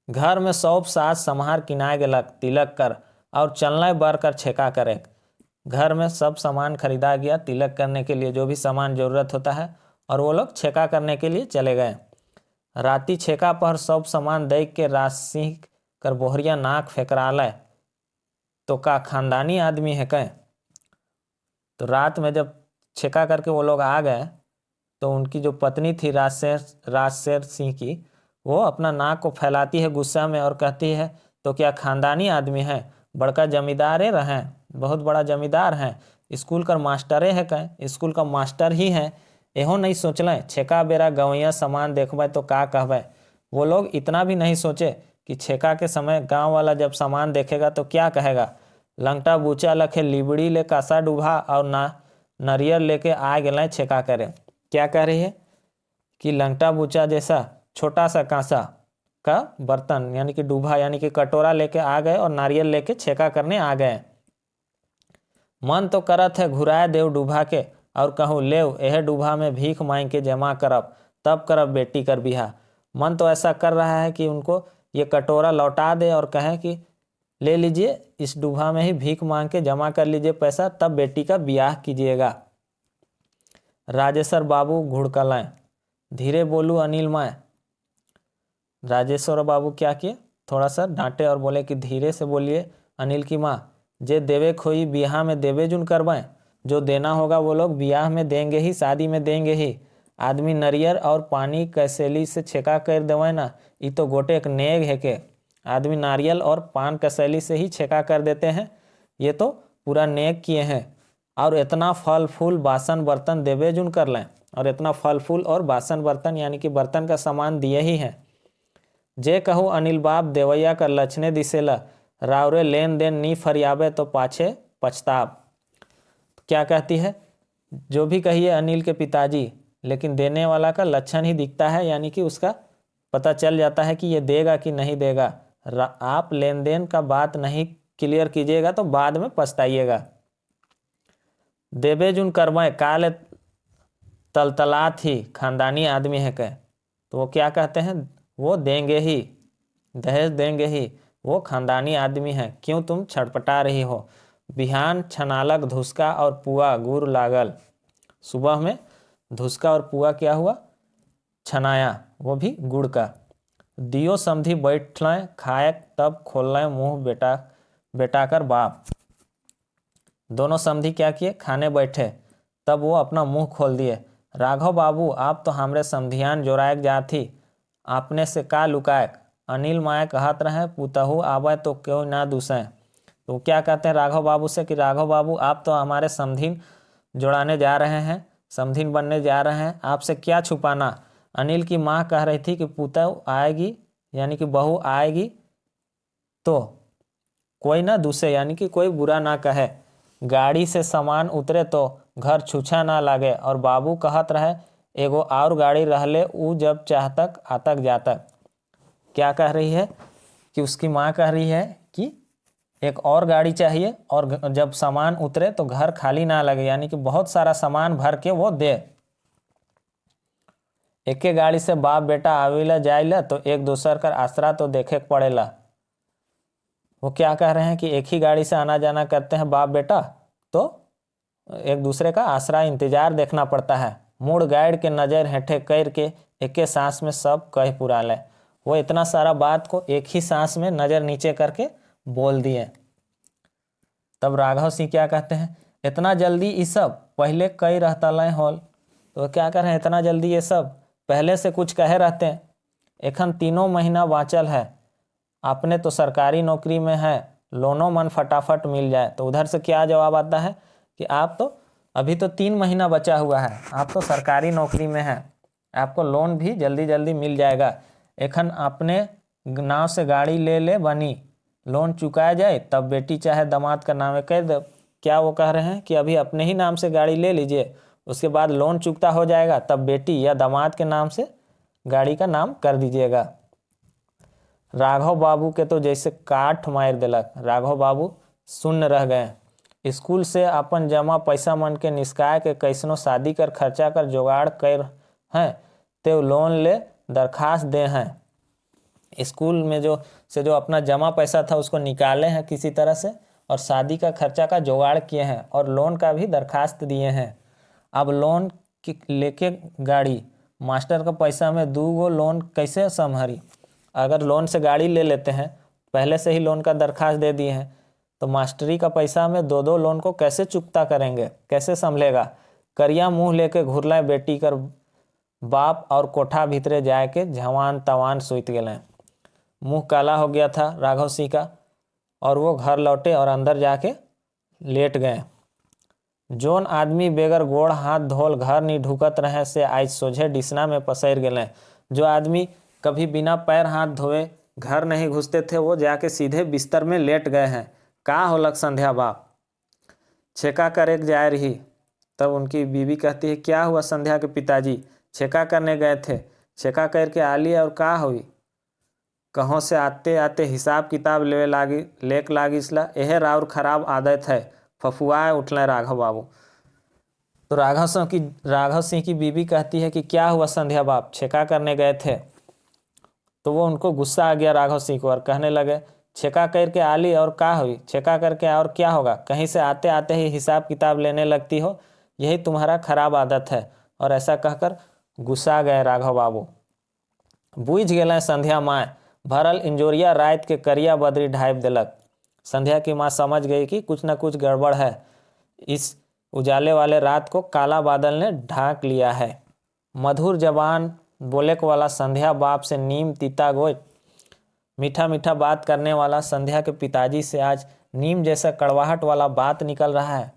घर में सौंप सास समार किनाए गलक तिलक कर और चलने बर कर छेका करे। घर में सब सामान खरीदा गया तिलक करने के लिए, जो भी सामान ज़रूरत होता है, और वो लोग छेका करने के लिए चले गए। राती छेका पर सब सामान देख के राज सिंह कर बोहरिया नाक फेकरालय तो का खानदानी आदमी है कह। तो रात में जब छेका करके वो लोग आ गए तो उनकी जो पत्नी थी राजशेर सिंह की, वो अपना नाक को फैलाती है गुस्सा में और कहती है तो क्या खानदानी आदमी है, बड़का जमींदारे रहें, बहुत बड़ा जमींदार हैं, स्कूल का मास्टरे है कह, स्कूल का मास्टर ही हैं, एहो नहीं सोचलें छेका बेरा गवैया सामान देखबे तो का कहबे। वो लोग इतना भी नहीं सोचे कि छेका के समय गांव वाला जब सामान देखेगा तो क्या कहेगा। लंगटा बूचा लखे लिबड़ी ले कासा डूबा और नरियर लेके आ गए छेका करे। क्या कह रही है कि लंगटा बूचा जैसा छोटा सा कांसा का बर्तन यानी कि डूबा यानी कि कटोरा लेके आ गए और नारियल लेके छेका करने आ गए। मन तो करत है घुराए देव डूबा के और कहूँ लेव यह डूबा में भीख मांग के जमा करब तब करब बेटी कर बिहा। मन तो ऐसा कर रहा है कि उनको ये कटोरा लौटा दे और कहे कि ले लीजिए इस डूबा में ही भीख मांग के जमा कर लीजिए पैसा, तब बेटी का ब्याह कीजिएगा। राजेश्वर बाबू घुड़कलाएं, धीरे बोलू अनिल माए। राजेश्वर बाबू क्या किए, थोड़ा सा डांटे और बोले कि धीरे से बोलिए अनिल की माँ, जे देवे खोई ब्याह में देवे जुन करवाएं, जो देना होगा वो लोग ब्याह में देंगे ही, शादी में देंगे ही। आदमी नरियर और पानी कैसेली से छेका कर देवे ना, ये तो गोटे एक नेग है के आदमी नारियल और पान कसैली से ही छेका कर देते हैं, ये तो पूरा नेक किए हैं। और इतना फल फूल बासन बर्तन देवे जुन कर लें, और इतना फल फूल और बासन बर्तन यानी कि बर्तन का सामान दिए ही हैं। जे कहू अनिल बाप देवैया कर लक्षणे दिसेला, रावरे लेन देन नी फरियाबे तो पाछे पछताब। क्या कहती है, जो भी कहिए अनिल के पिताजी, लेकिन देने वाला का लक्षण ही दिखता है, यानी कि उसका पता चल जाता है कि ये देगा कि नहीं देगा। आप लेन देन का बात नहीं क्लियर कीजिएगा तो बाद में पछताइएगा। देवे जुन करवाएं काल तलतला थी, खानदानी आदमी है कह। तो वो क्या कहते हैं, वो देंगे ही, दहेज देंगे ही, वो खानदानी आदमी है, क्यों तुम छटपटा रही हो। बिहान छनालक धुसका और पुआ गुड़ लागल। सुबह में धुसका और पुआ क्या हुआ, छनाया, वो भी गुड़ का। दियो समधी बैठलें खाए तब खोलें मुंह बेटा कर बाप। दोनों समधी क्या किए, खाने बैठे तब वो अपना मुंह खोल दिए। राघव बाबू आप तो हमरे समधियान जोरायक जा थी, आपने से का लुकायक। अनिल माए कहत रहे पुतहु आवे तो क्यों ना दूसें। तो क्या कहते हैं राघव बाबू से कि राघव बाबू आप तो हमारे समधीन जोड़ाने जा रहे हैं, समधीन बनने जा रहे हैं, आपसे क्या छुपाना। अनिल की माँ कह रही थी कि पुतहु आएगी यानी कि बहू आएगी तो कोई ना दूसरे यानी कि कोई बुरा ना कहे, गाड़ी से सामान उतरे तो घर छूछा ना लागे। और बाबू कहत रहे एगो और गाड़ी रहले ऊ जब चाहतक आतक जातक। क्या कह रही है कि उसकी माँ कह रही है कि एक और गाड़ी चाहिए और जब सामान उतरे तो घर खाली ना लगे, यानी कि बहुत सारा सामान भर के वो दे। एक गाड़ी से बाप बेटा आवेला जाइला तो एक दूसर का आसरा तो देखे पड़ेला। वो क्या कह रहे हैं कि एक ही गाड़ी से आना जाना करते हैं बाप बेटा तो एक दूसरे का आसरा इंतजार देखना पड़ता है। मुड़ गाइड के नज़र हेठे कर के एक सांस में सब कह पुरा ले। वो इतना सारा बात को एक ही सांस में नज़र नीचे करके बोल दिए। तब राघव सिंह क्या कहते हैं, इतना जल्दी ये सब पहले कई रहता लय होल। तो क्या कर रहे हैं, इतना जल्दी ये सब पहले से कुछ कहे रहते हैं। एखन 3 महीना बाँचल है, आपने तो सरकारी नौकरी में है, लोनों मन फटाफट मिल जाए। तो उधर से क्या जवाब आता है कि आप तो अभी तो 3 महीना बचा हुआ है, आप तो सरकारी नौकरी में हैं, आपको लोन भी जल्दी जल्दी मिल जाएगा। एखन अपने नाव से गाड़ी ले बनी, लोन चुकाया जाए तब बेटी चाहे दामाद का नाम कह दे। क्या वो कह रहे हैं कि अभी अपने ही नाम से गाड़ी ले लीजिए, उसके बाद लोन चुकता हो जाएगा तब बेटी या दामाद के नाम से गाड़ी का नाम कर दीजिएगा। राघव बाबू के तो जैसे काठ मार दिलक, राघव बाबू शून्य रह गए। स्कूल से अपन जमा पैसा मन के निष्काय के कैसनो शादी कर खर्चा कर जुगाड़ कर हैं ते लोन ले दरखास्त दे हैं। स्कूल में जो अपना जमा पैसा था उसको निकाले हैं किसी तरह से और शादी का खर्चा का जुगाड़ किए हैं और लोन का भी दरखास्त दिए हैं। अब लोन की लेके गाड़ी, मास्टर का पैसा में 2 गो लोन कैसे संभरी। अगर लोन से गाड़ी ले लेते हैं पहले से ही लोन का दरखास्त दे दिए हैं, तो मास्टरी का पैसा में 2-2 लोन को कैसे चुकता करेंगे, कैसे संभलेगा। करिया मुंह लेके घुरलाए बेटी कर बाप और कोठा भीतरे जाए के झवान तवान सुत गए। मुंह काला हो गया था राघव सिंह का और वो घर लौटे और अंदर जाके लेट गए। जोन आदमी बेगर गोड़ हाथ धोल घर नहीं ढुकत रहे से आज सोझे डिसना में पसैर गए। जो आदमी कभी बिना पैर हाथ धोए घर नहीं घुसते थे वो जाके सीधे बिस्तर में लेट गए हैं। का होलक संध्या बाप, छेका कर एक जाए रही। तब उनकी बीवी कहती है, क्या हुआ संध्या के पिताजी, छेका करने गए थे, छेका करके आ लिए और का हुई। कहों से आते आते हिसाब किताब लेक लागिसला, यह राउर खराब आदत है, फफुआए उठले राघव बाबू। तो राघव सिंह की बीवी कहती है कि क्या हुआ संध्या बाप, छेका करने गए थे। तो वो उनको गुस्सा आ गया राघव सिंह को और कहने लगे, छेका करके आ ली और का हुई, छेका करके और क्या होगा, कहीं से आते आते ही हिसाब किताब लेने लगती हो, यही तुम्हारा खराब आदत है। और ऐसा कहकर गुस्सा गए राघव बाबू। बूझ गए संध्या माँ, भरल इंजोरिया रात के करिया बदरी ढाइप दिलक। संध्या की माँ समझ गई कि कुछ न कुछ गड़बड़ है, इस उजाले वाले रात को काला बादल ने ढांक लिया है। मधुर जबान बोले वाला संध्या बाप से नीम तीता गोय, मीठा मीठा बात करने वाला संध्या के पिताजी से आज नीम जैसा कड़वाहट वाला बात निकल रहा है।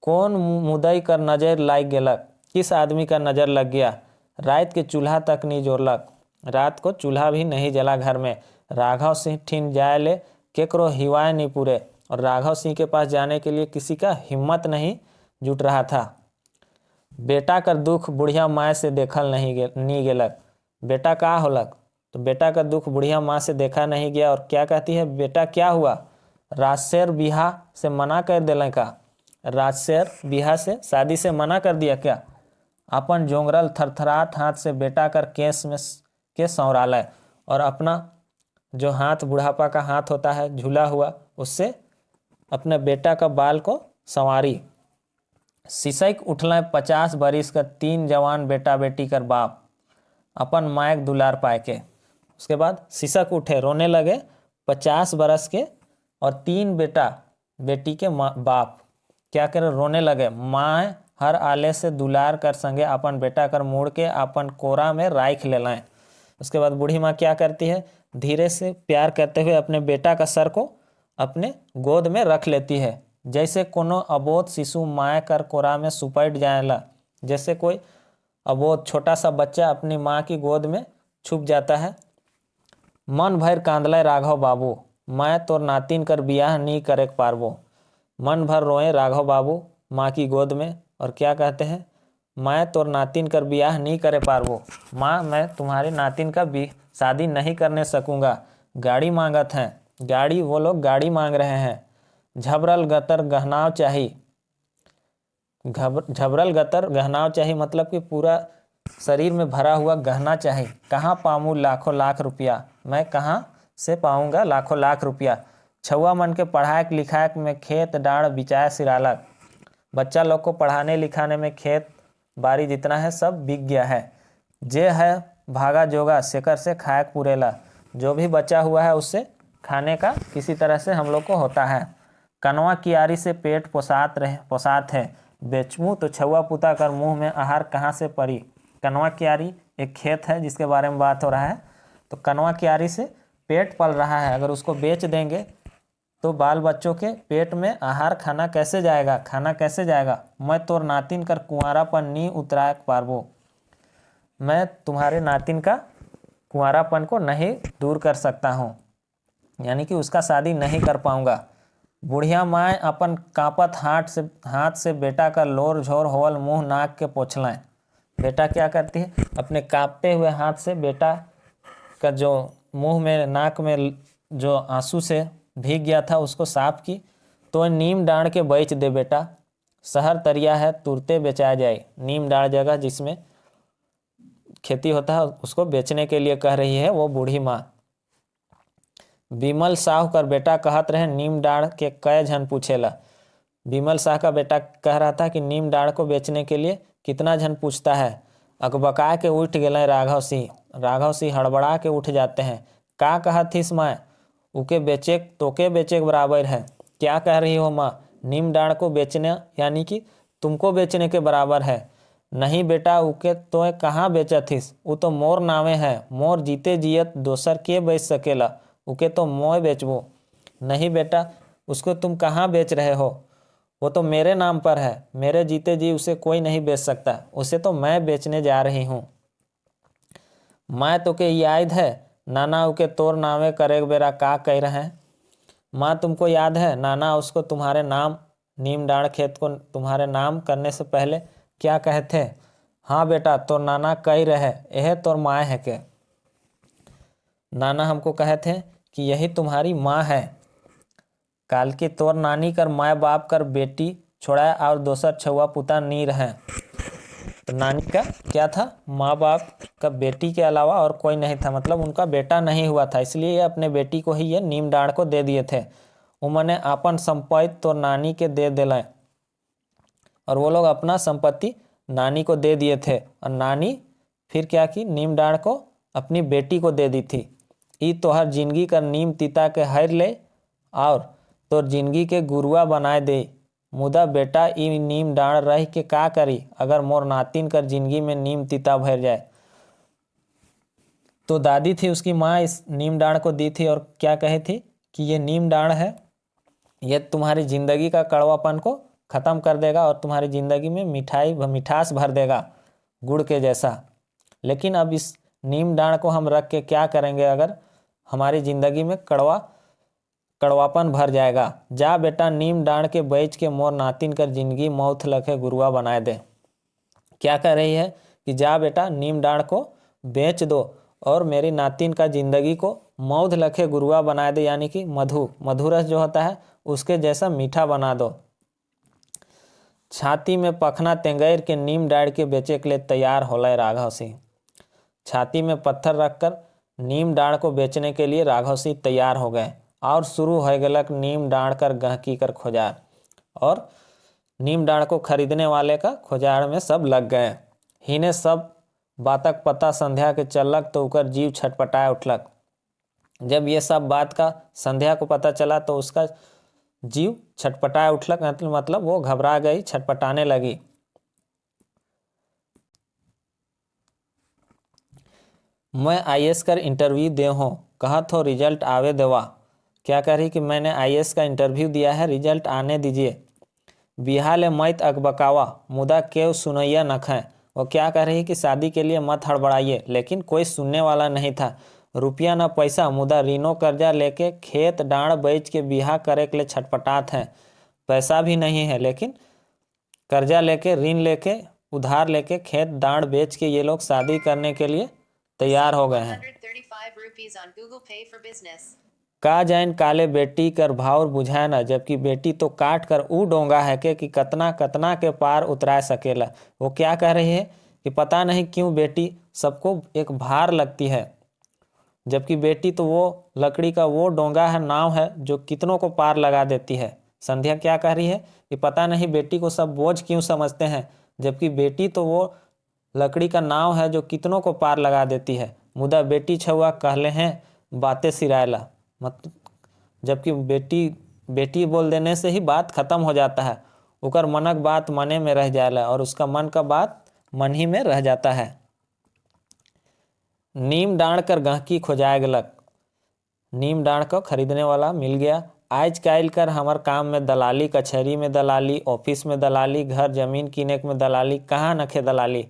कौन मुदई कर नजर लाग गेलक, किस आदमी का नज़र लग गया। रात के चूल्हा तक नहीं जोड़लक, रात को चूल्हा भी नहीं जला घर में। राघव सिंह ठिन जाए ले केकरो हिवाए नहीं पूरे, और राघव सिंह के पास जाने के लिए किसी का हिम्मत नहीं जुट रहा था। बेटा कर दुख बुढ़िया माँ से देखल नहीं गेलक। बेटा का होलक, तो बेटा का दुख बुढ़िया माँ से देखा नहीं गया। और क्या कहती है, बेटा क्या हुआ, राजशेर बिहा से मना कर दिले का, राजशेर बिहा से शादी से मना कर दिया क्या। अपन जोंगरल थरथरात हाथ से बेटा कर केस में के संवरालय, और अपना जो हाथ बुढ़ापा का हाथ होता है झूला हुआ, उससे अपने बेटा का बाल को संवारी। सिसक उठल 50 बरिस का 3 जवान बेटा बेटी कर बाप, अपन मायक दुलार पाए के। उसके बाद सिसक उठे, रोने लगे 50 बरस के और 3 बेटा बेटी के बाप क्या करे, रोने लगे। माँ हर आले से दुलार कर संगे अपन बेटा कर मुड़ के अपन कोरा में राख ले लाएं। उसके बाद बूढ़ी माँ क्या करती है, धीरे से प्यार करते हुए अपने बेटा का सर को अपने गोद में रख लेती है, जैसे कोनो अबोध शिशु माँ कर कोरा में सुपट जाएला। जैसे कोई अबोध छोटा सा बच्चा अपनी माँ की गोद में छुप जाता है। मन भर कांदले राघव बाबू, मैं तोर नातिन कर बियाह नहीं करे पारबो। मन भर रोए राघव बाबू माँ की गोद में और क्या कहते हैं, मैं तोर नातिन कर बियाह नहीं करे पारबो। माँ, मैं तुम्हारे नातिन का भी शादी नहीं करने सकूंगा। गाड़ी मांगत हैं, गाड़ी, वो लोग गाड़ी मांग रहे हैं। झबरल गतर गहनाव चाहिए, झबरल गतर गहनाव चाहिए मतलब कि पूरा शरीर में भरा हुआ गहना चाहिए। कहाँ पाऊँ लाखों लाख रुपया, मैं कहाँ से पाऊँगा लाखों लाख रुपया। छुआ मन के पढ़ाए लिखाए में खेत डाड़ बिचाए सिरालक। बच्चा लोग को पढ़ाने लिखाने में खेत बाड़ी जितना है सब बिक गया है। जे है भागा जोगा शेकर से खाए पूरेला, जो भी बचा हुआ है उससे खाने का किसी तरह से हम लोग को होता है। कनवा कियारी से पेट पोसात है, बेचमू तो छुआ पुता कर मुंह में आहार कहाँ से पड़ी। कनवा कियारी एक खेत है जिसके बारे में बात हो रहा है। तो कनवा कियारी से पेट पल रहा है, अगर उसको बेच देंगे तो बाल बच्चों के पेट में आहार खाना कैसे जाएगा। मैं तोर नातिन कर कुंवारापन नी उतरा पारबो, मैं तुम्हारे नातिन का कुंवारापन को नहीं दूर कर सकता हूँ, यानी कि उसका शादी नहीं कर पाऊंगा। बुढ़िया माँ अपन कांपत हाथ से बेटा का लोर झोर होवल मुंह नाक के पोछलें। बेटा क्या करती है, अपने कांपते हुए हाथ से बेटा का जो मुंह में नाक में जो आंसू से भीग गया था उसको साफ की। तो नीम डांड के बेच दे बेटा, शहर तरिया है तुरते बेचा जाए। नीम डांड जगह जिसमें खेती होता है उसको बेचने के लिए कह रही है वो बूढ़ी माँ। विमल साहू कर बेटा कहत रहे, नीम डाढ़ के कई जन पूछेला। विमल शाह का बेटा कह रहा था कि नीम डाढ़ को बेचने के लिए कितना जन पूछता है। अकबका के उठ गए राघव सिंह हड़बड़ा के उठ जाते हैं। का कहत थीस माँ, उके बेचे तोके बेचे के बराबर है। क्या कह रही हो माँ? नीम डाँड़ को बेचने यानी कि तुमको बेचने के बराबर है। नहीं बेटा, उके तो कहाँ बेचथिस, वो तो मोर नावे है। मोर जीते जियत दोसर के बेच सकेला, उके तो मोय बेचबो। नहीं बेटा, उसको तुम कहाँ बेच रहे हो, वो तो मेरे नाम पर है। मेरे जीते जी उसे कोई नहीं बेच सकता, उसे तो मैं बेचने जा रही हूँ। मैं तो के याद है नाना उके तोर नावे करे बेरा का कह रहे हैं? माँ तुमको याद है नाना उसको तुम्हारे नाम, नीम डाँड़ खेत को तुम्हारे नाम करने से पहले क्या कहे थे? हाँ बेटा, तोर नाना कह रहे यह तोर माँ है के? नाना हमको कहे थे कि यही तुम्हारी माँ है। काल की तोर नानी कर माँ बाप कर बेटी छोड़ा और दोसर छुआ पुता नी रहे। तो नानी का क्या था? माँ बाप का बेटी के अलावा और कोई नहीं था, मतलब उनका बेटा नहीं हुआ था, इसलिए ये अपने बेटी को ही ये नीम डाँड़ को दे दिए थे। उन्होंने अपन संपत्ति तो नानी के दे दिलाए और वो लोग अपना संपत्ति नानी को दे दिए थे, और नानी फिर क्या की, नीम डाँड़ को अपनी बेटी को दे दी थी। ई तोहर जिंदगी कर नीम तीता के हर ले और तोर जिंदगी के गुरुआ बनाए दे। मुदा बेटा, ई नीम डाँड़ रह के का करी अगर मोर नातिन कर जिंदगी में नीम तीता भर जाए? तो दादी थी उसकी माँ इस नीम डाँड़ को दी थी और क्या कही थी कि ये नीम डाँड़ है, ये तुम्हारी ज़िंदगी का कड़वापन को ख़त्म कर देगा और तुम्हारी ज़िंदगी में मिठास भर देगा गुड़ के जैसा। लेकिन अब इस नीम डाँड़ को हम रख के क्या करेंगे अगर हमारी ज़िंदगी में कड़वापन भर जाएगा? जा बेटा, नीम डाँड़ के बेच के मोर नातिन कर जिंदगी मौत लखे गुरुआ बनाए दे। क्या कह रही है कि जा बेटा, नीम डाँड़ को बेच दो और मेरी नातिन का जिंदगी को मौध लखे गुरुआ बना दे, यानी कि मधुरस जो होता है उसके जैसा मीठा बना दो। छाती में पखना तेंगैर के नीम डाँड़ के बेचे के लिए तैयार होलय राघव सिंह। छाती में पत्थर रखकर नीम डाँड़ को बेचने के लिए राघव सिंह तैयार हो गए और शुरू हो गलक नीम डाँड़ कर गहकी कर खोजार। और नीम डाँड़ को खरीदने वाले का खोजार में सब लग गए। हिने सब बातक पता संध्या के चलक तो उकर जीव छटपटाए उठलक। जब ये सब बात का संध्या को पता चला तो उसका जीव छटपटाए उठलक, मतलब वो घबरा गई, छटपटाने लगी। मैं आईएएस कर इंटरव्यू दे हो, कहा तो रिजल्ट आवे देवा। क्या कह रही कि मैंने आईएएस का इंटरव्यू दिया है, रिजल्ट आने दीजिए। बिहा ले मत अकबकावा, मुदा केव सुनैया नखें। वो क्या कह रही कि शादी के लिए मत हड़बड़ाइए, लेकिन कोई सुनने वाला नहीं था। रुपया न पैसा, मुदा ऋणों कर्जा लेके खेत डाँड़ बेच के बिहा करे के लिए छटपटात हैं। पैसा भी नहीं है, लेकिन कर्जा लेके, ऋण लेके, उधार लेके खेत डाँड़ बेच के ये लोग शादी करने के लिए तैयार हो गए हैं। का जाइन काले बेटी कर भाव बुझाए न, जबकि बेटी तो काट कर ऊ डोंगा है कि कतना कतना के पार उतरा सकेला। वो क्या कह रही है कि पता नहीं क्यों बेटी सबको एक भार लगती है, जबकि बेटी तो वो लकड़ी का वो डोंगा है, नाव है जो कितनों को पार लगा देती है। संध्या क्या कह रही है कि पता नहीं बेटी को सब बोझ क्यों समझते हैं, जबकि बेटी तो वो लकड़ी का नाव है जो कितनों को पार लगा देती है। मुदा बेटी छुआ कहले हैं बातें सिरायला, मतलब जबकि बेटी बोल देने से ही बात खत्म हो जाता है। उकर मनक बात मने में रह जाएला और उसका मन का बात मन ही में रह जाता है। नीम डाँड़ कर गहकी खोजाए गलक। नीम डाँड़ को खरीदने वाला मिल गया। आज काल कर हमार काम में दलाली, कचहरी में दलाली, ऑफिस में दलाली, घर जमीन किने में दलाली, कहाँ नखे दलाली।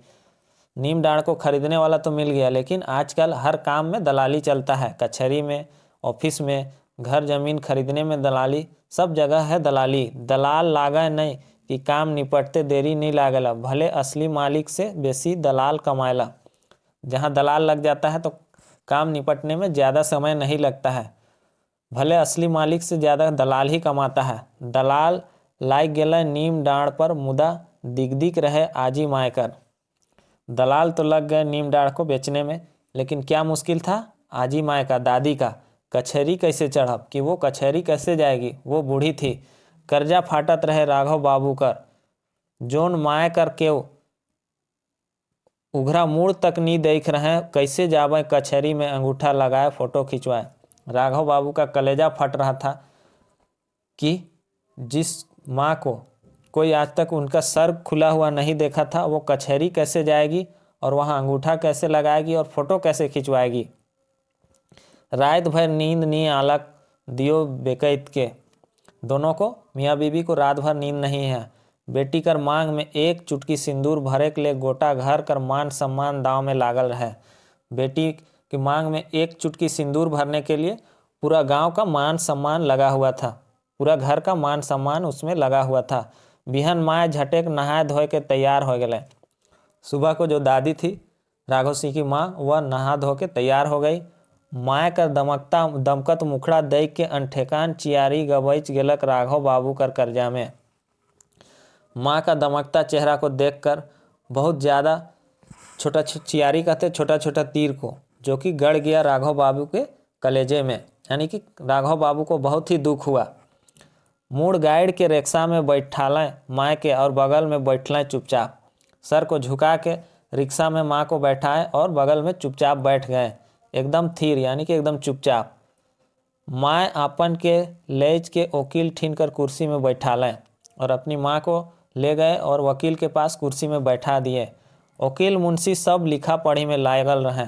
नीम डाँड़ को खरीदने वाला तो मिल गया, लेकिन आजकल हर काम में दलाली चलता है। कचहरी में, ऑफिस में, घर जमीन खरीदने में दलाली, सब जगह है दलाली। दलाल लागा नहीं कि काम निपटते देरी नहीं लागेला, भले असली मालिक से बेसी दलाल कमाएला। जहाँ दलाल लग जाता है तो काम निपटने में ज़्यादा समय नहीं लगता है, भले असली मालिक से ज़्यादा दलाल ही कमाता है। दलाल लाग गेला नीम डाँड़ पर, मुदा दिग रहे आजी मायकर। दलाल तो लग गए नीम डाँड़ को बेचने में, लेकिन क्या मुश्किल था आजी माय का, दादी का। कचहरी कैसे चढ़ब, कि वो कचहरी कैसे जाएगी, वो बूढ़ी थी। कर्जा फाटत रहे राघव बाबू कर, जोन माय कर केव उघरा मुड़ तक नहीं देख रहे, कैसे जावे कचहरी में अंगूठा लगाए फोटो खिंचवाए। राघव बाबू का कलेजा फट रहा था कि जिस माँ को कोई आज तक उनका सर खुला हुआ नहीं देखा था, वो कचहरी कैसे जाएगी और वहाँ अंगूठा कैसे लगाएगी और फोटो कैसे खिंचवाएगी। रात भर नींद नी आलक दियो बेकैत के। दोनों को, मियाँ बीबी को रात भर नींद नहीं है। बेटी कर मांग में एक चुटकी सिंदूर भरे के लिए गोटा घर कर मान सम्मान दाव में लागल रहे। बेटी की मांग में एक चुटकी सिंदूर भरने के लिए पूरा गांव का मान सम्मान लगा हुआ था, पूरा घर का मान सम्मान उसमें लगा हुआ था। बिहन माए झटेक नहाए धोए के तैयार हो गए। सुबह को जो दादी थी राघव सिंह की माँ, वह नहा धो के तैयार हो गई। माए कर दमकत मुखड़ा दई के अनठेकान चियारी गबैच गेलक राघव बाबू कर कर्जा में। माँ का दमकता चेहरा को देखकर बहुत ज़्यादा छोटा चियारी कहते छोटा छोटा तीर को, जो कि गड़ गया राघव बाबू के कलेजे में, यानी कि राघव बाबू को बहुत ही दुख हुआ। मूड गाइड के रिक्शा में बैठालें माँ के और बगल में बैठलें चुपचाप। सर को झुका के रिक्शा में माँ को बैठाए और बगल में चुपचाप बैठ गए, एकदम थीर यानी कि एकदम चुपचाप। माँ आपन के लेज के वकील ठीन कर कुर्सी में बैठा लें और अपनी माँ को ले गए और वकील के पास कुर्सी में बैठा दिए। वकील मुंशी सब लिखा पढ़ी में लागल रहे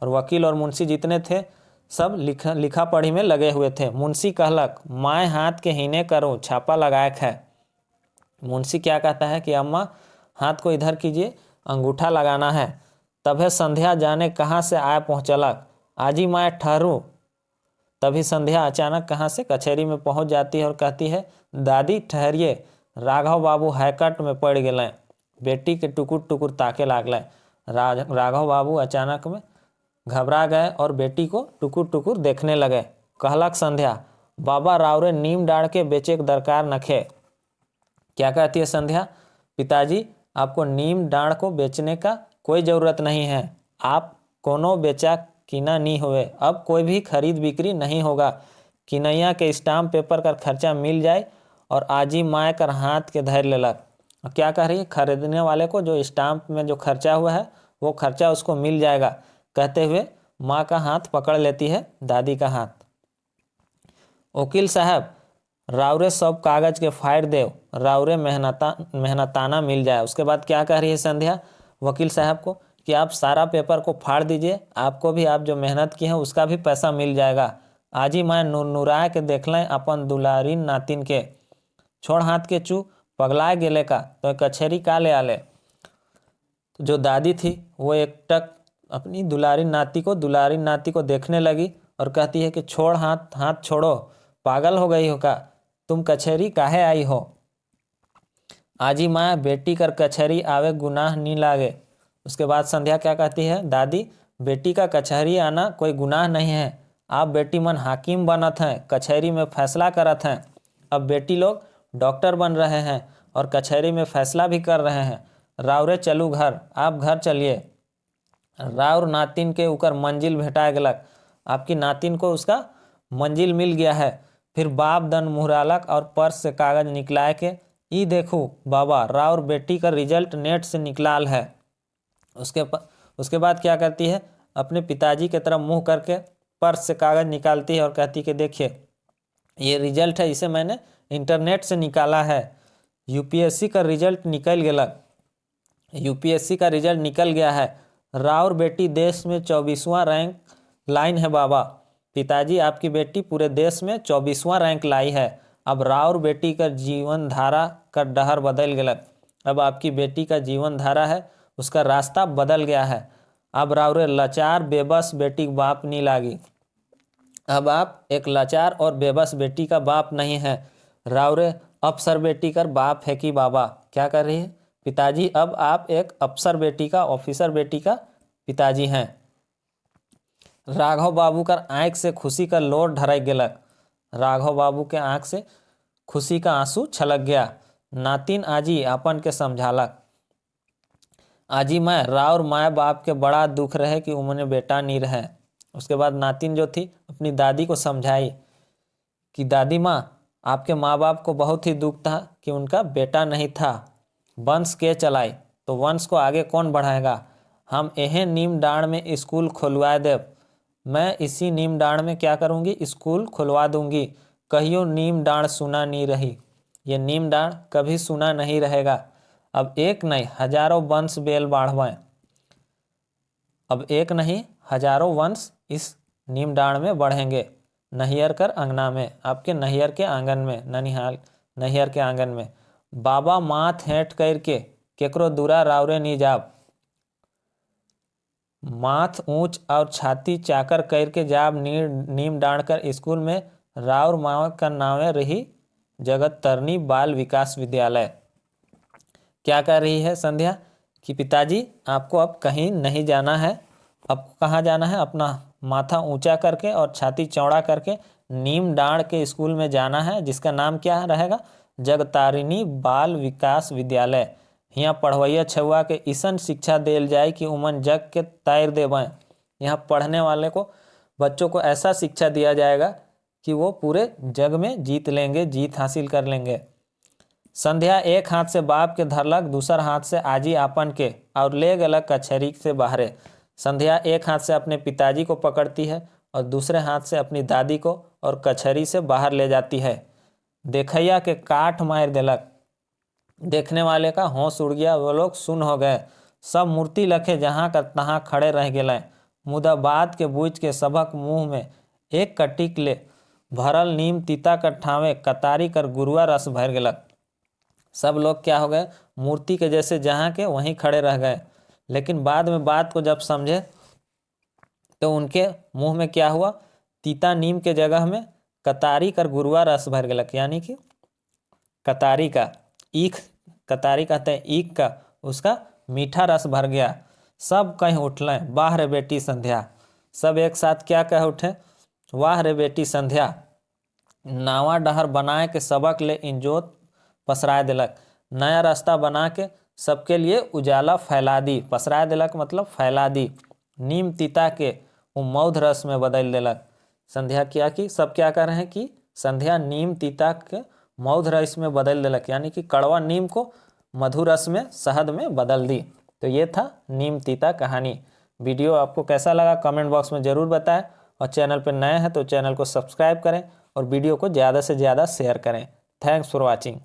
और वकील और मुंशी जितने थे सब लिखा पढ़ी में लगे हुए थे। मुंशी कहलक, माँ हाथ के हिने करो, छापा लगाए है। मुंशी क्या कहता है कि अम्मा हाथ को इधर कीजिए, अंगूठा लगाना है। तभी संध्या जाने कहाँ से आए पहुँचलक, आजी माँ ठहरू। तभी संध्या अचानक कहाँ से कचहरी में पहुँच जाती है और कहती है, दादी ठहरिए, राघव बाबू हैकट में पड़ गए। बेटी के टुकुर टुकुर ताके लागल। राघव बाबू अचानक में घबरा गए और बेटी को टुकुर टुकुर देखने लगे। कहलक संध्या, बाबा रावरे नीम डाड़ के बेचे के दरकार नखे। क्या कहती है संध्या? पिताजी, आपको नीम डाड़ को बेचने का कोई ज़रूरत नहीं है। आप कोनो बेचा किना नहीं हुए, अब कोई भी खरीद बिक्री नहीं होगा। किनैया के स्टाम्प पेपर का खर्चा मिल जाए और आजी माए कर हाथ के धैर्य लेलक। क्या कह रही है? खरीदने वाले को जो स्टाम्प में जो खर्चा हुआ है वो खर्चा उसको मिल जाएगा, कहते हुए माँ का हाथ पकड़ लेती है दादी का हाथ। वकील साहब, रावरे सब कागज के फाड़ देव, रावरे मेहनताना मिल जाए। उसके बाद क्या कह रही है संध्या वकील साहब को कि आप सारा पेपर को फाड़ दीजिए, आपको भी आप जो मेहनत की है उसका भी पैसा मिल जाएगा। आजी माँ नुराए के देख लें अपन दुलारीन नातिन के। छोड़ हाथ के चू, पगलाए गेले का तो कचहरी का ले आले। तो जो दादी थी वो एकटक अपनी दुलारी नाती को देखने लगी और कहती है कि छोड़ हाथ छोड़ो, पागल हो गई हो का, तुम कचहरी काहे आई हो? आजी माँ, बेटी कर कचहरी आवे गुनाह नहीं लागे। उसके बाद संध्या क्या कहती है, दादी बेटी का कचहरी आना कोई गुनाह नहीं है। आप बेटी मन हाकिम बनत हैं, कचहरी में फैसला करत हैं। अब बेटी लोग डॉक्टर बन रहे हैं और कचहरी में फैसला भी कर रहे हैं। रावरे चलू घर, आप घर चलिए। रावर नातिन के ऊपर मंजिल भेटा गलक, आपकी नातिन को उसका मंजिल मिल गया है। फिर बाप दन मुहरालक और पर्स से कागज निकलाए के, ई देखो बाबा, रावर बेटी का रिजल्ट नेट से निकलाल है। उसके बाद क्या करती है, अपने पिताजी की तरफ मुंह करके पर्स से कागज निकालती है और कहती है कि देखिए ये रिजल्ट है, इसे मैंने इंटरनेट से निकाला है। यूपीएससी का रिजल्ट निकल गया, यूपीएससी का रिजल्ट निकल गया है। रावर बेटी देश में 24वां रैंक लाइन है बाबा। पिताजी, आपकी बेटी पूरे देश में 24वां रैंक लाई है। अब रावर बेटी का जीवन धारा का डहर बदल गया। अब आपकी बेटी का जीवन धारा है, उसका रास्ता बदल गया है। अब रावरे लाचार बेबस बेटी बाप नहीं लागी। अब आप एक लाचार और बेबस बेटी का बाप नहीं है, रावरे अफसर बेटी का बाप है कि बाबा। क्या कर रही है पिताजी? अब आप एक अफसर बेटी का, ऑफिसर बेटी का पिताजी हैं। राघव बाबू का आँख से खुशी का लोर ढरक गेलक। राघव बाबू के आँख से खुशी का आंसू छलक गया। नातिन आजी अपन के समझालक, आजी माँ, रावर माँ बाप के बड़ा दुख रहे कि उन्हें बेटा नहीं रहे। उसके बाद नातिन जो थी अपनी दादी को समझाई कि दादी माँ, आपके माँ बाप को बहुत ही दुख था कि उनका बेटा नहीं था। वंश के चलाई तो वंश को आगे कौन बढ़ाएगा? हम एहे नीम डाँड़ में स्कूल खोलवाए देव, मैं इसी नीम डाँड़ में क्या करूँगी, स्कूल खुलवा दूँगी। कहियो नीम डाँड़ सुना नहीं रही, ये नीम डाँड़ कभी सुना नहीं रहेगा। अब एक नहीं हजारों वंश बेल बाढ़वें, अब एक नहीं हजारों वंश इस नीम डाँड़ में बढ़ेंगे। नहियर कर अंगना में, आपके नहियर के आंगन में, ननिहाल नहियर के आंगन में। बाबा माथ हेंट करके केकरो दूरा रावरे नी जाब, माथ ऊंच और छाती चाकर करके जाब नीम डाँड़ कर स्कूल में राउर माँ का नावे रही जगत तरनी बाल विकास विद्यालय। क्या कर रही है संध्या कि पिताजी आपको अब कहीं नहीं जाना है, आपको कहाँ जाना है, अपना माथा ऊंचा करके और छाती चौड़ा करके नीम डाँड़ के स्कूल में जाना है, जिसका नाम क्या रहेगा, जगतारिणी बाल विकास विद्यालय। यहाँ पढ़वैया छुआ के ईसन शिक्षा देल जाए कि उमन जग के तैर देवें। यहाँ पढ़ने वाले को, बच्चों को ऐसा शिक्षा दिया जाएगा कि वो पूरे जग में जीत लेंगे, जीत हासिल कर लेंगे। संध्या एक हाथ से बाप के धरलक, दूसर हाथ से आजी आपन के और ले गलक कचहरी से बाहरे। संध्या एक हाथ से अपने पिताजी को पकड़ती है और दूसरे हाथ से अपनी दादी को और कचहरी से बाहर ले जाती है। देखैया के काठ मार देलक, देखने वाले का होश उड़ गया, वो लोग सुन हो गए। सब मूर्ति लखे जहाँ का तहाँ खड़े रह गए। मुदा बात के बूझ के सबक मुँह में एक कटिक ले भरल नीम तीता कर ठावे कतारी कर गुरुआ रस भर गेलक। सब लोग क्या हो गए, मूर्ति के जैसे जहाँ के वहीं खड़े रह गए। लेकिन बाद में बात को जब समझे तो उनके मुंह में क्या हुआ, तीता नीम के जगह में कतारी कर गुरुआ रस भर गेलक, यानी कि कतारी का ईख, कतारी कहते हैं ईख का, उसका मीठा रस भर गया। सब कहीं उठलें, वाह रे बेटी संध्या। सब एक साथ क्या कह उठे, वाह रे बेटी संध्या। नावा डहर बनाए के सबक ले इंजोत पसराय दिलक, नया रास्ता बना के सबके लिए उजाला फैला दी। पसराय दिलक मतलब फैला दी। नीम तीता के वो मौध रस में बदल दिलक। संध्या क्या की, सब क्या कर रहे हैं कि संध्या नीम तीता के मौध रस में बदल दिलक, यानी कि कड़वा नीम को मधुर रस में, शहद में बदल दी। तो ये था नीम तीता कहानी। वीडियो आपको कैसा लगा कमेंट बॉक्स में ज़रूर बताएं, और चैनल पर नए हैं तो चैनल को सब्सक्राइब करें और वीडियो को ज़्यादा से ज़्यादा शेयर करें। Thanks for watching.